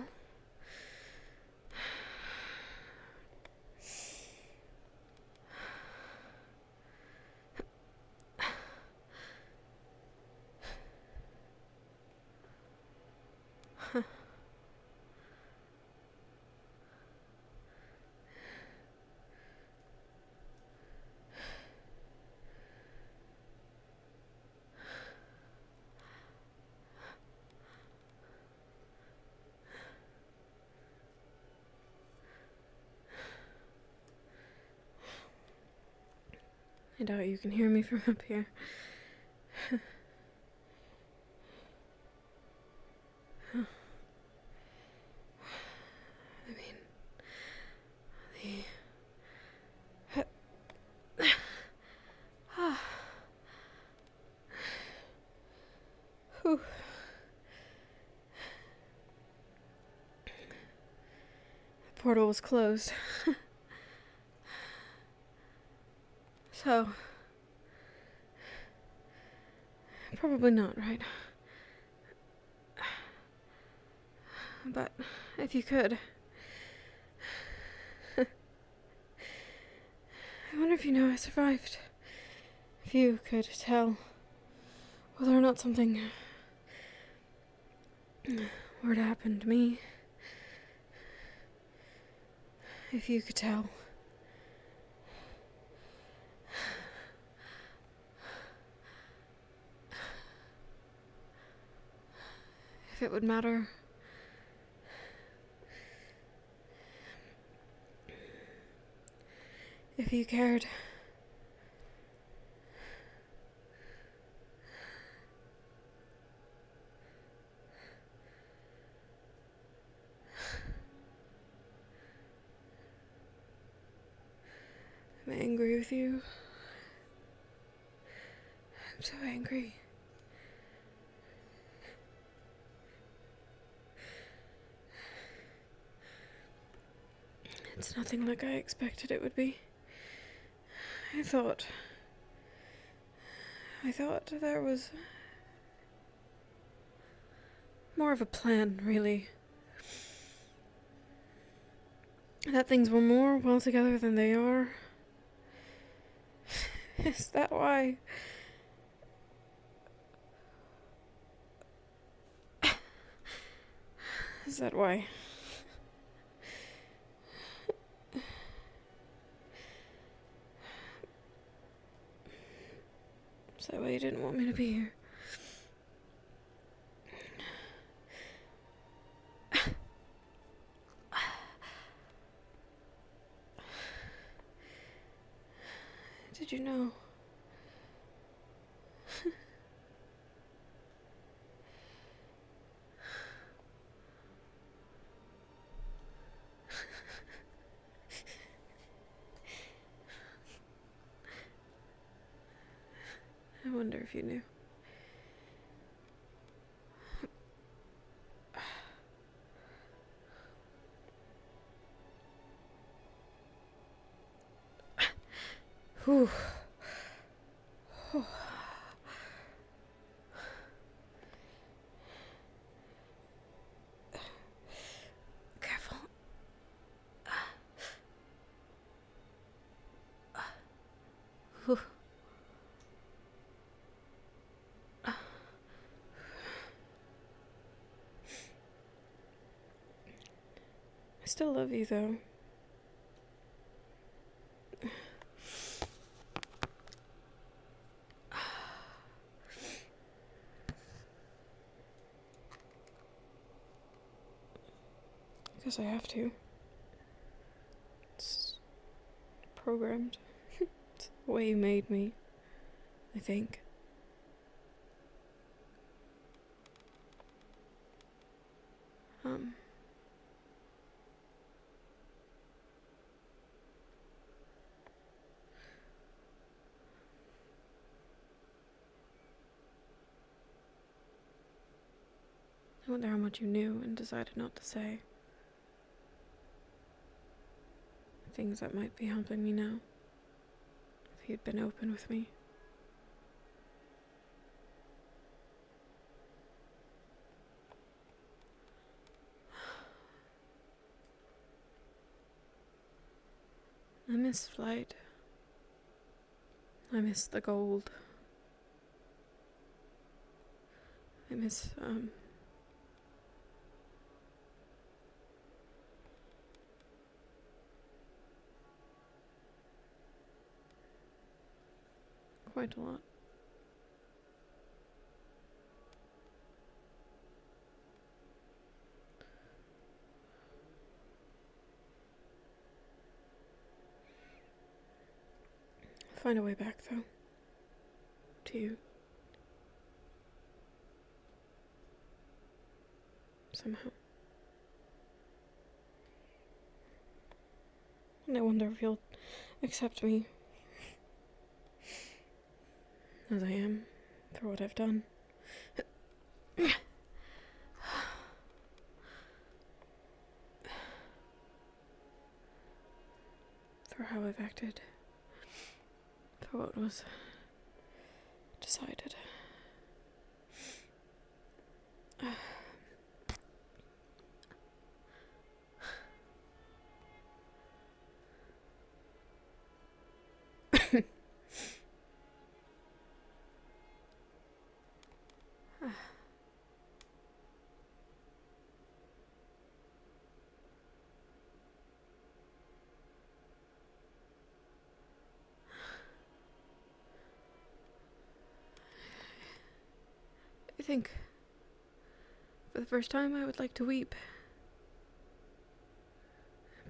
I doubt you can hear me from up here. I mean, Whew. The portal was closed. So, probably not, right? But if you could, I wonder if you know I survived. If you could tell whether or not something were to happen to me, if you could tell. If it would matter. If you cared. I'm angry with you. I'm so angry. It's nothing like I expected it would be. I thought there was more of a plan, really. That things were more well together than they are. Is that why? Is that why? Is that why you didn't want me to be here? Did you know? I wonder if you knew. Whew. Careful. Whew. I still love you, though. Because I have to. It's programmed. It's the way you made me, I think. I wonder how much you knew and decided not to say. Things that might be helping me now. If you'd been open with me. I miss flight. I miss the gold. I miss, quite a lot. Find a way back, though. To you. Somehow. And I wonder if you'll accept me as I am for what I've done. For how I've acted. For what was decided. think for the first time I would like to weep.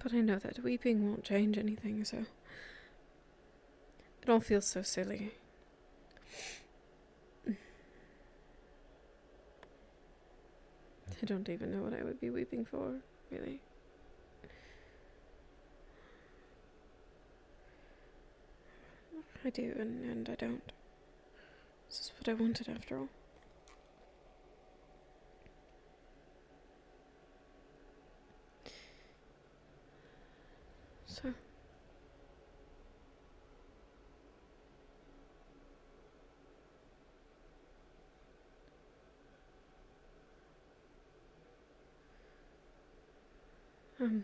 But I know that weeping won't change anything, so it all feels so silly. I don't even know what I would be weeping for, really. I do, and I don't. This is what I wanted after all. So... Ugh.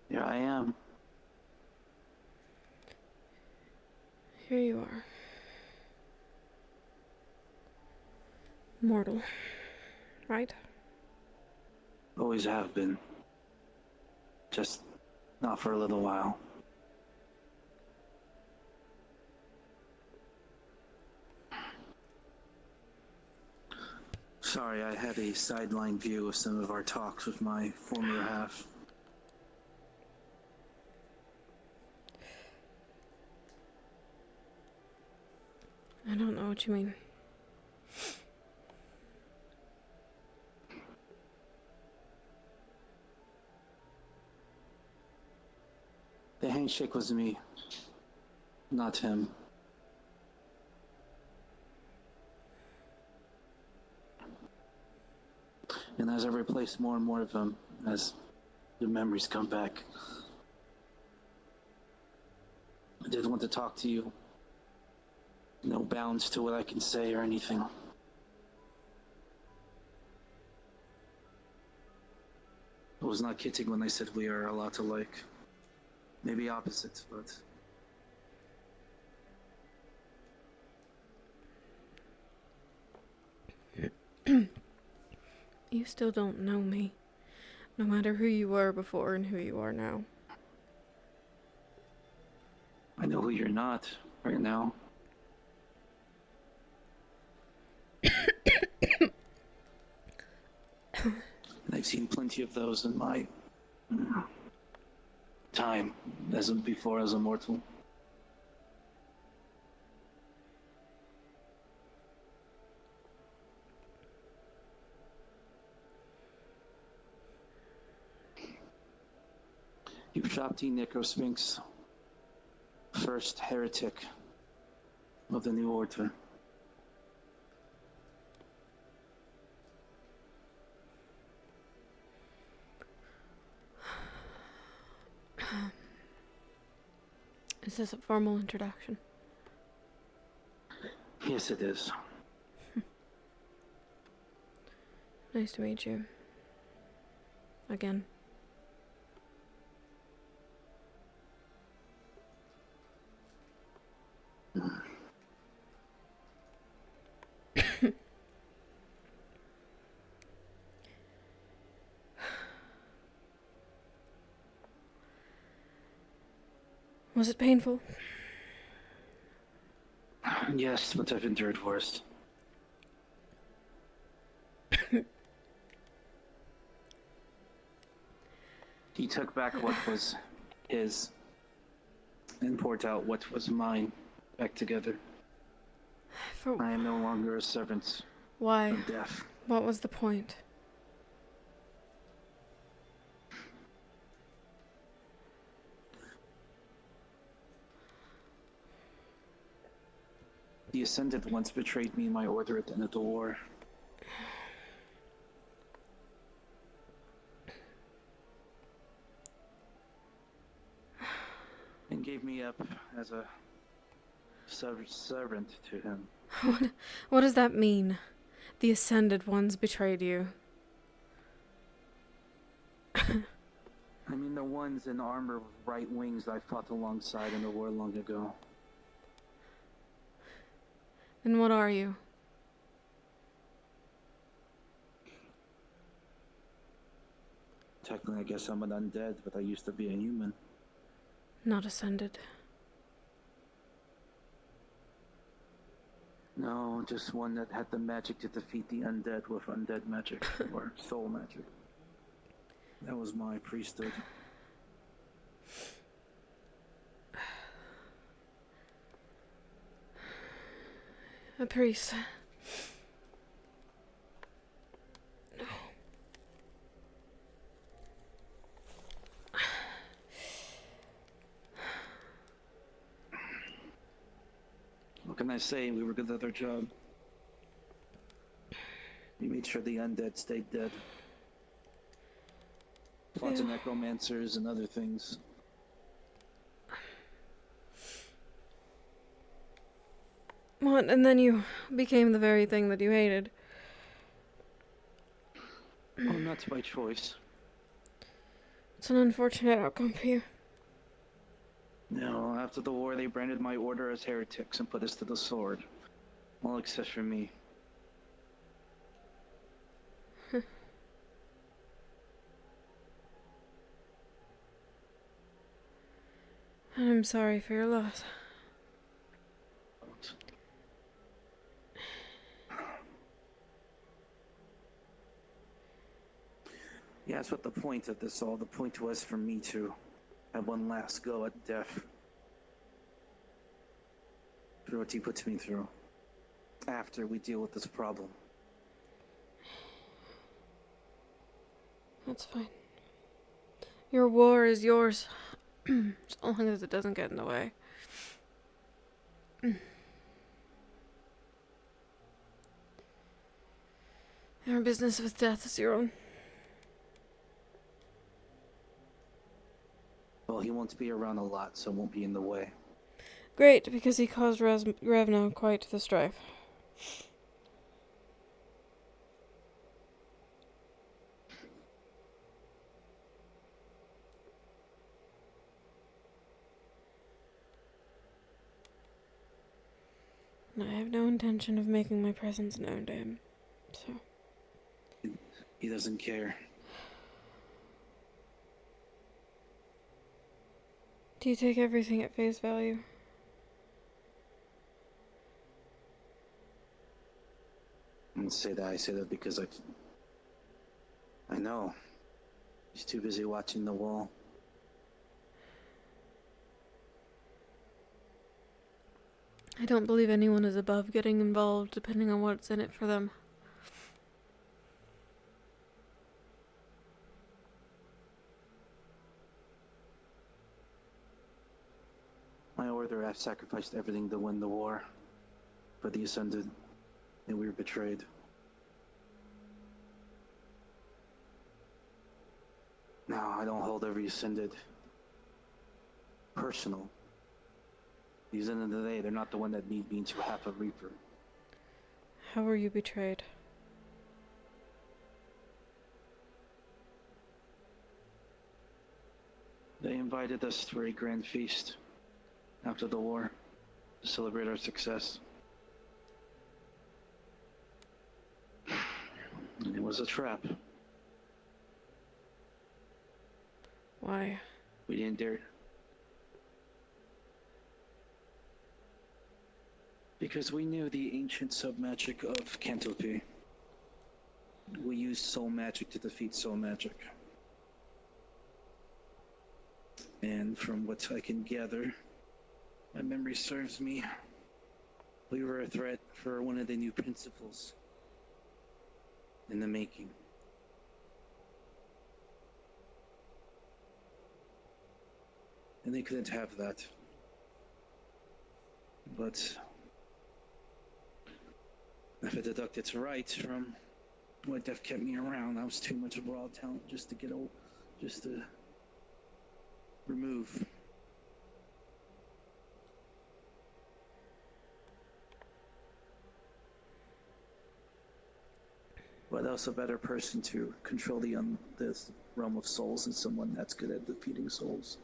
Here I am. Here you are. Mortal. Right? Always have been. Just not for a little while. Sorry, I had a sideline view of some of our talks with my former half. I don't know what you mean. The handshake was me, not him. And as I replace more and more of them, as the memories come back, I did want to talk to you. No bounds to what I can say or anything. I was not kidding when I said we are a lot alike. Maybe opposites, but... You still don't know me, no matter who you were before and who you are now. I know who you're not right now. And I've seen plenty of those in my time as a mortal. Ushabti Necrosphinx, first heretic of the New Order. Is this a formal introduction? Yes, it is. Nice to meet you. Again. Was it painful? Yes, but I've endured worse. He took back what was his and poured out what was mine back together. I am no longer a servant. Why? Of death. What was the point? The Ascended once betrayed me and my order at the end of the war. And gave me up as a servant to him. What does that mean? The Ascended ones betrayed you. I mean the ones in armor with right wings I fought alongside in the war long ago. Then what are you? Technically, I guess I'm an undead, but I used to be a human. Not Ascended. No, just one that had the magic to defeat the undead with undead magic, or soul magic. That was my priesthood. A priest. No. What can I say? We were good at our job. We made sure the undead stayed dead. Fought the necromancers and other things. What? And then you became the very thing that you hated. Well, not by choice. It's an unfortunate outcome for you. No, after the war they branded my order as heretics and put us to the sword. All except for me. I'm sorry for your loss. Yeah, that's what the point of this all. The point was for me to have one last go at death. For what he puts me through. After we deal with this problem. That's fine. Your war is yours. As long as it doesn't get in the way. Your business with death is your own. Well, he won't be around a lot, so it won't be in the way. Great, because he caused Revna quite the strife. And I have no intention of making my presence known to him, so... He doesn't care. Do you take everything at face value? I didn't say that. I say that because I know. He's too busy watching the wall. I don't believe anyone is above getting involved, depending on what's in it for them. My order, I've sacrificed everything to win the war. But the Ascended, and we were betrayed. Now, I don't hold every Ascended personal. Because at the end of the day, they're not the one that made me into half a Reaper. How were you betrayed? They invited us for a grand feast after the war to celebrate our success. And it was a trap. Why? We didn't dare. Because we knew the ancient sub-magic of Cantopy. We used soul magic to defeat soul magic. And from what I can gather, my memory serves me, we were a threat for one of the new principles in the making. And they couldn't have that. But if I deduct it's right from what Def kept me around, I was too much of a raw talent just to get old, just to remove. What else a better person to control this realm of souls than someone that's good at defeating souls?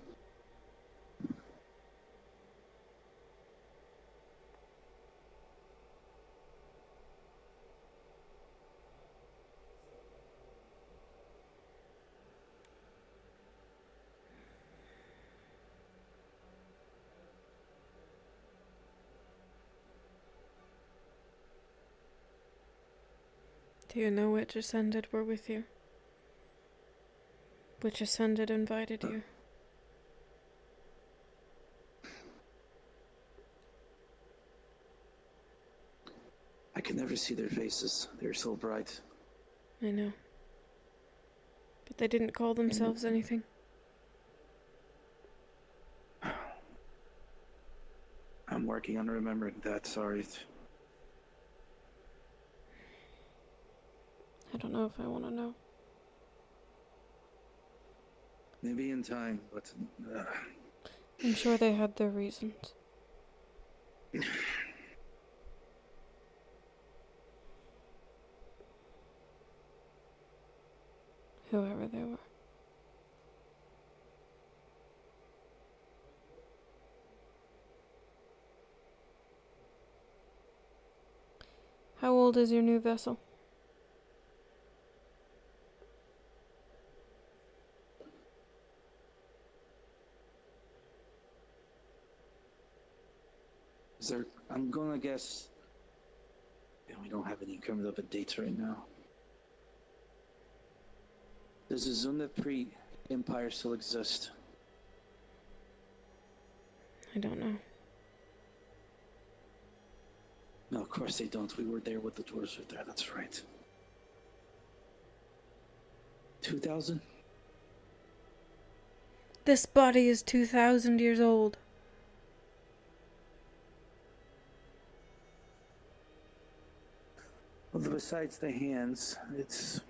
Do you know which Ascended were with you? Which Ascended invited you? I can never see their faces. They're so bright. I know. But they didn't call themselves anything. I'm working on remembering that, sorry. I don't know if I want to know. Maybe in time, but... I'm sure they had their reasons. Whoever they were. How old is your new vessel? I'm gonna guess... Yeah, we don't have any coming up dates right now. Does the Zundapri Empire still exist? I don't know. No, of course they don't. We were there with the dwarves right there, that's right. 2000? This body is 2,000 years old. Well, besides the hands, it's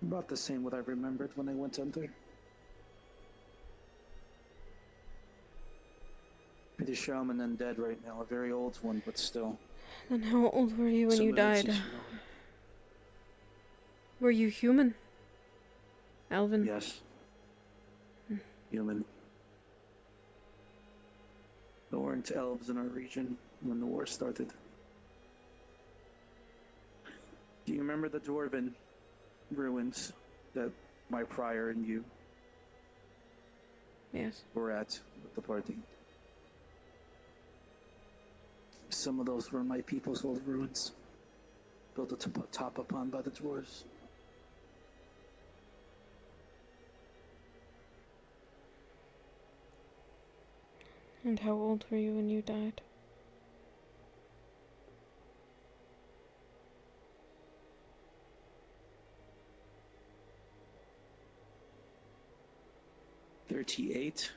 about the same what I remembered when I went under. Pretty sure I'm an undead right now, a very old one, but still. Then how old were you when Some you of it's died? just- Were you human? Alvin? Yes. Human. There weren't elves in our region when the war started. Do you remember the Dwarven ruins that my prior and you Yes. were at with the party? Some of those were my people's old ruins, built atop upon by the dwarves. And how old were you when you died? $38,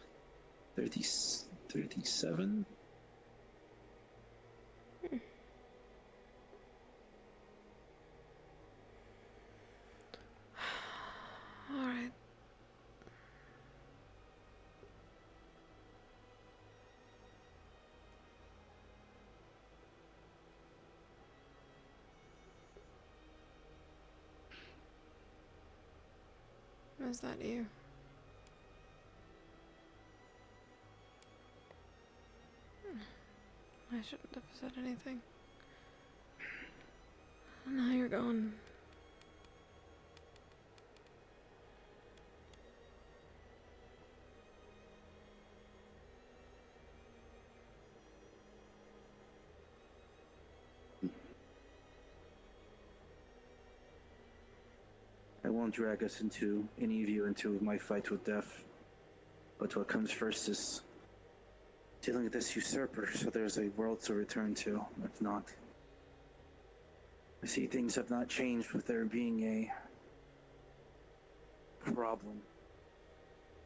37. Alright. Is that you? I shouldn't have said anything. Now you're gone. I won't drag us into any of you into my fight with death. But what comes first is dealing with this usurper, so there's a world to return to. If not, I see things have not changed with there being a problem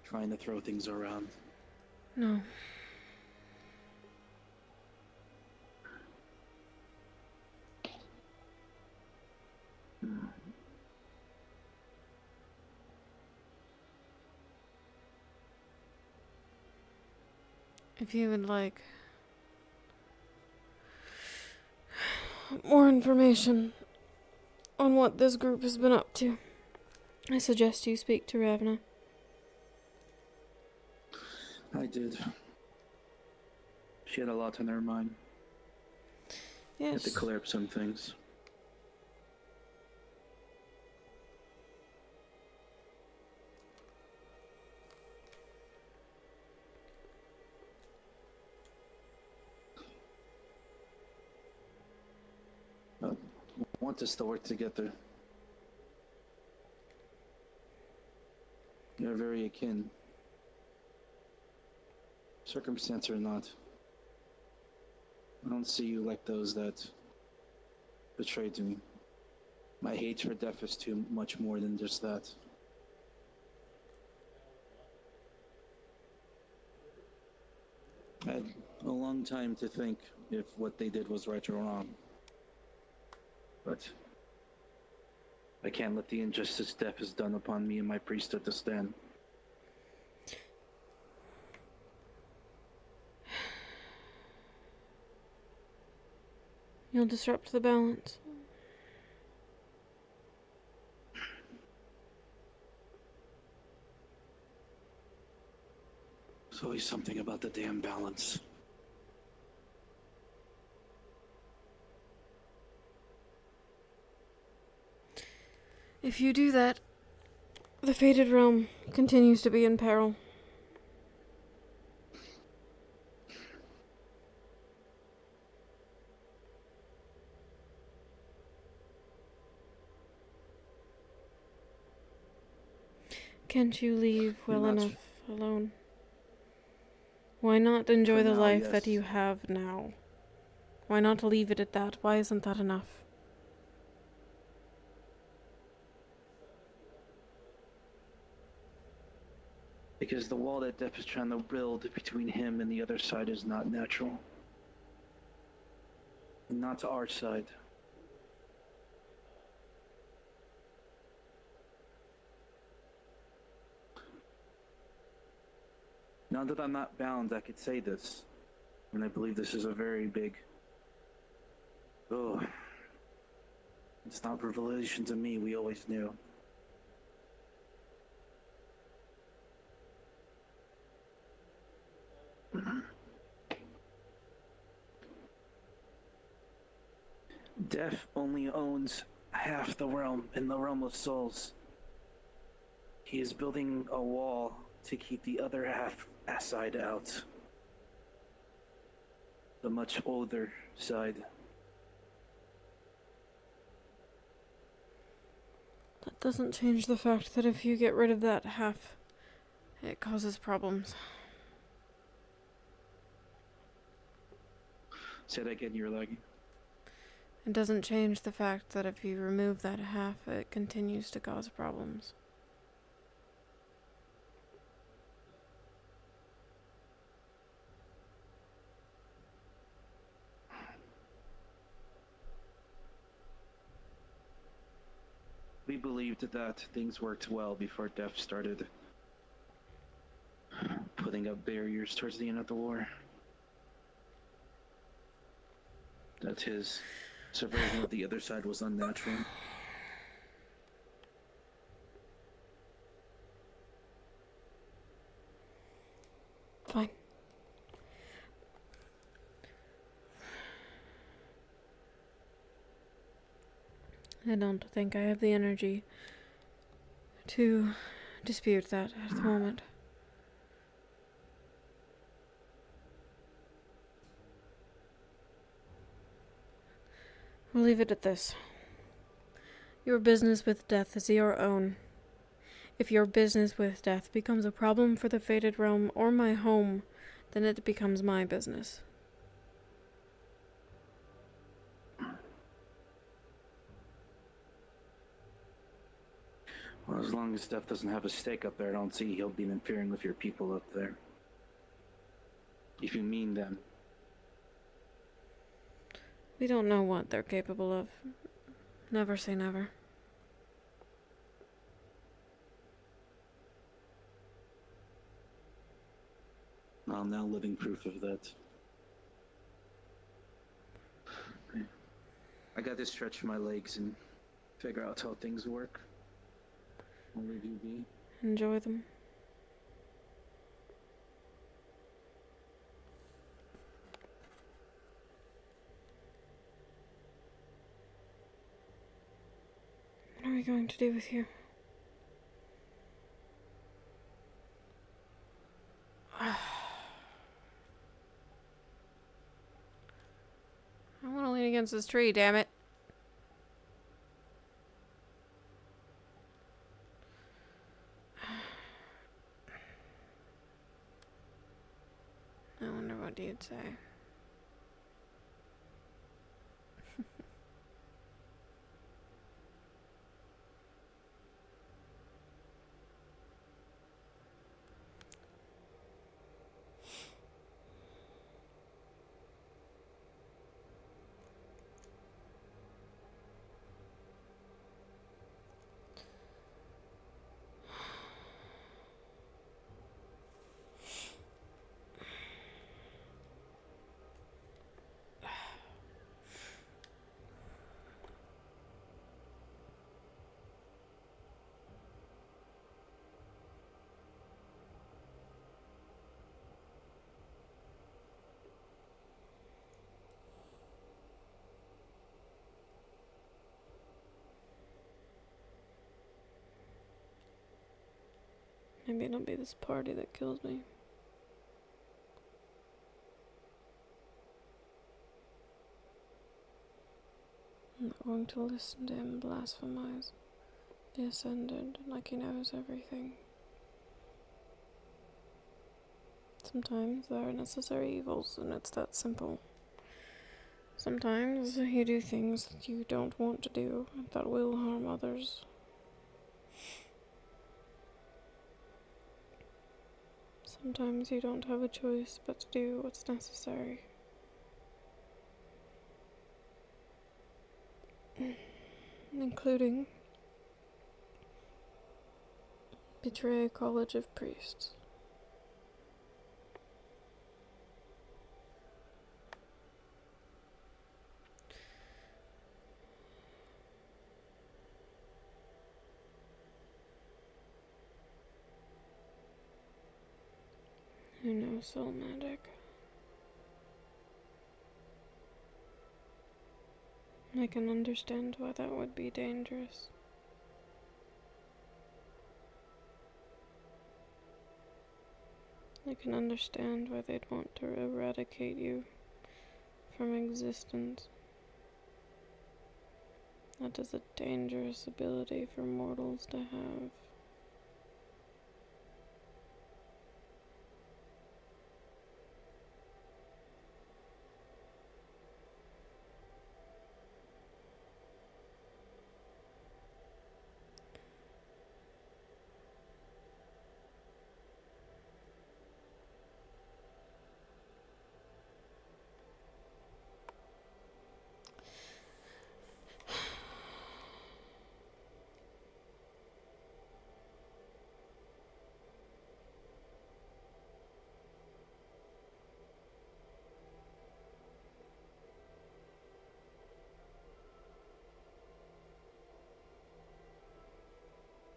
trying to throw things around. No. If you would like more information on what this group has been up to, I suggest you speak to Ravna. I did. She had a lot on her mind. Yes. Had to clear up some things. Want us to work together. You're very akin. Circumstance or not. I don't see you like those that betrayed me. My hate for death is too much more than just that. I had a long time to think if what they did was right or wrong. But I can't let the injustice death has done upon me and my priesthood to stand. You'll disrupt the balance. There's always something about the damn balance. If you do that, the Fated Realm continues to be in peril. Can't you leave well enough alone? Why not enjoy the life that you have now? Why not leave it at that? Why isn't that enough? Because the wall that Death is trying to build between him and the other side is not natural. Not to our side. Now that I'm not bound, I could say this. And I believe this is a very big... Oh. It's not revelation to me, we always knew. Death only owns half the realm in the realm of souls. He is building a wall to keep the other half side out. The much older side. That doesn't change the fact that if you get rid of that half, it causes problems. Say that again, you're lagging. It doesn't change the fact that if you remove that half, it continues to cause problems. We believed that things worked well before Death started putting up barriers towards the end of the war. That his subversion of the other side was unnatural. Fine. I don't think I have the energy to dispute that at the moment. We'll leave it at this. Your business with death is your own. If your business with death becomes a problem for the Fated Realm or my home, then it becomes my business. Well, as long as Death doesn't have a stake up there, I don't see he'll be interfering with your people up there. If you mean them. We don't know what they're capable of. Never say never. I'm now living proof of that. I got to stretch my legs and figure out how things work. I'll leave you be. Enjoy them. What are we going to do with you? I want to lean against this tree, damn it. I wonder what you'd say. Maybe it'll be this party that kills me. I'm not going to listen to him blasphemize the Ascended like he knows everything. Sometimes there are necessary evils, and it's that simple. Sometimes you do things that you don't want to do that will harm others. Sometimes you don't have a choice but to do what's necessary. Including betray a college of priests. Who knows soul magic? I can understand why that would be dangerous. I can understand why they'd want to eradicate you from existence. That is a dangerous ability for mortals to have.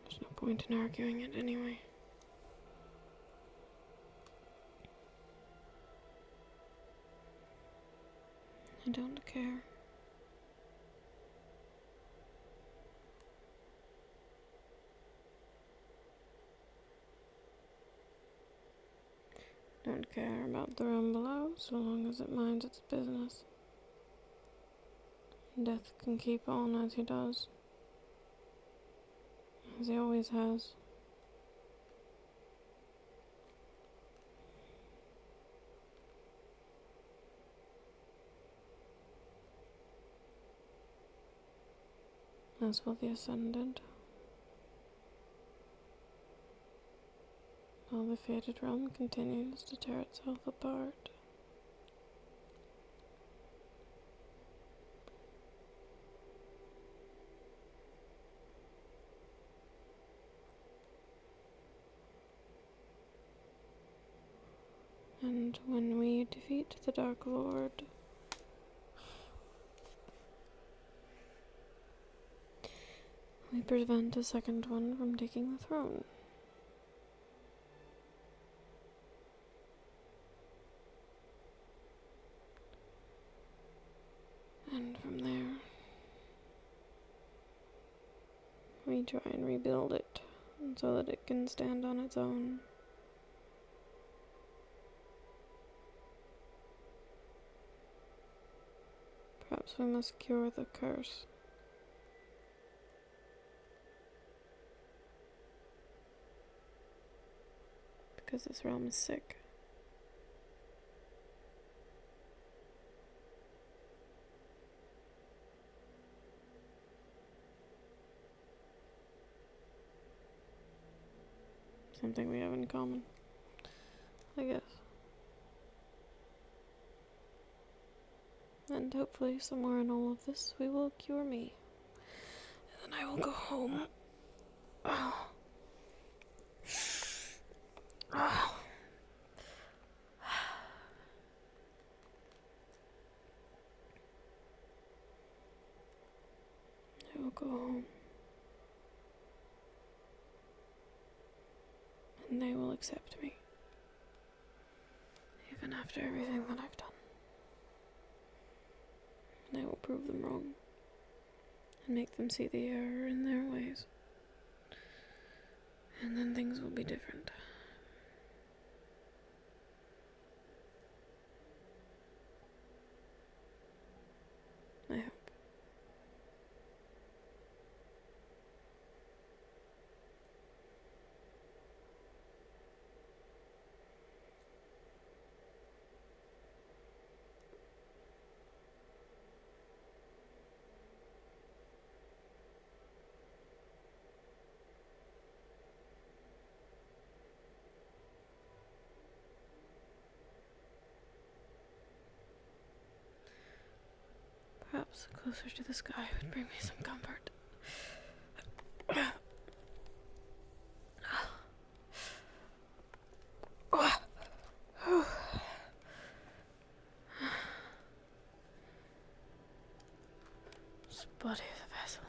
There's no point in arguing it anyway. I don't care. Don't care about the realm below so long as it minds its business. Death can keep on as he does. As he always has. As will the Ascended. While the fated realm continues to tear itself apart. And when we defeat the Dark Lord, we prevent a second one from taking the throne. And from there, we try and rebuild it so that it can stand on its own. Perhaps we must cure the curse. Because this realm is sick. Something we have in common, I guess. And hopefully somewhere in all of this we will cure me. And then I will go home. Oh. Oh. I will go home. And they will accept me. Even after everything that I've done. And I will prove them wrong. And make them see the error in their ways. And then things will be different. I hope. Perhaps closer to the sky would bring me some comfort. This body is a vessel.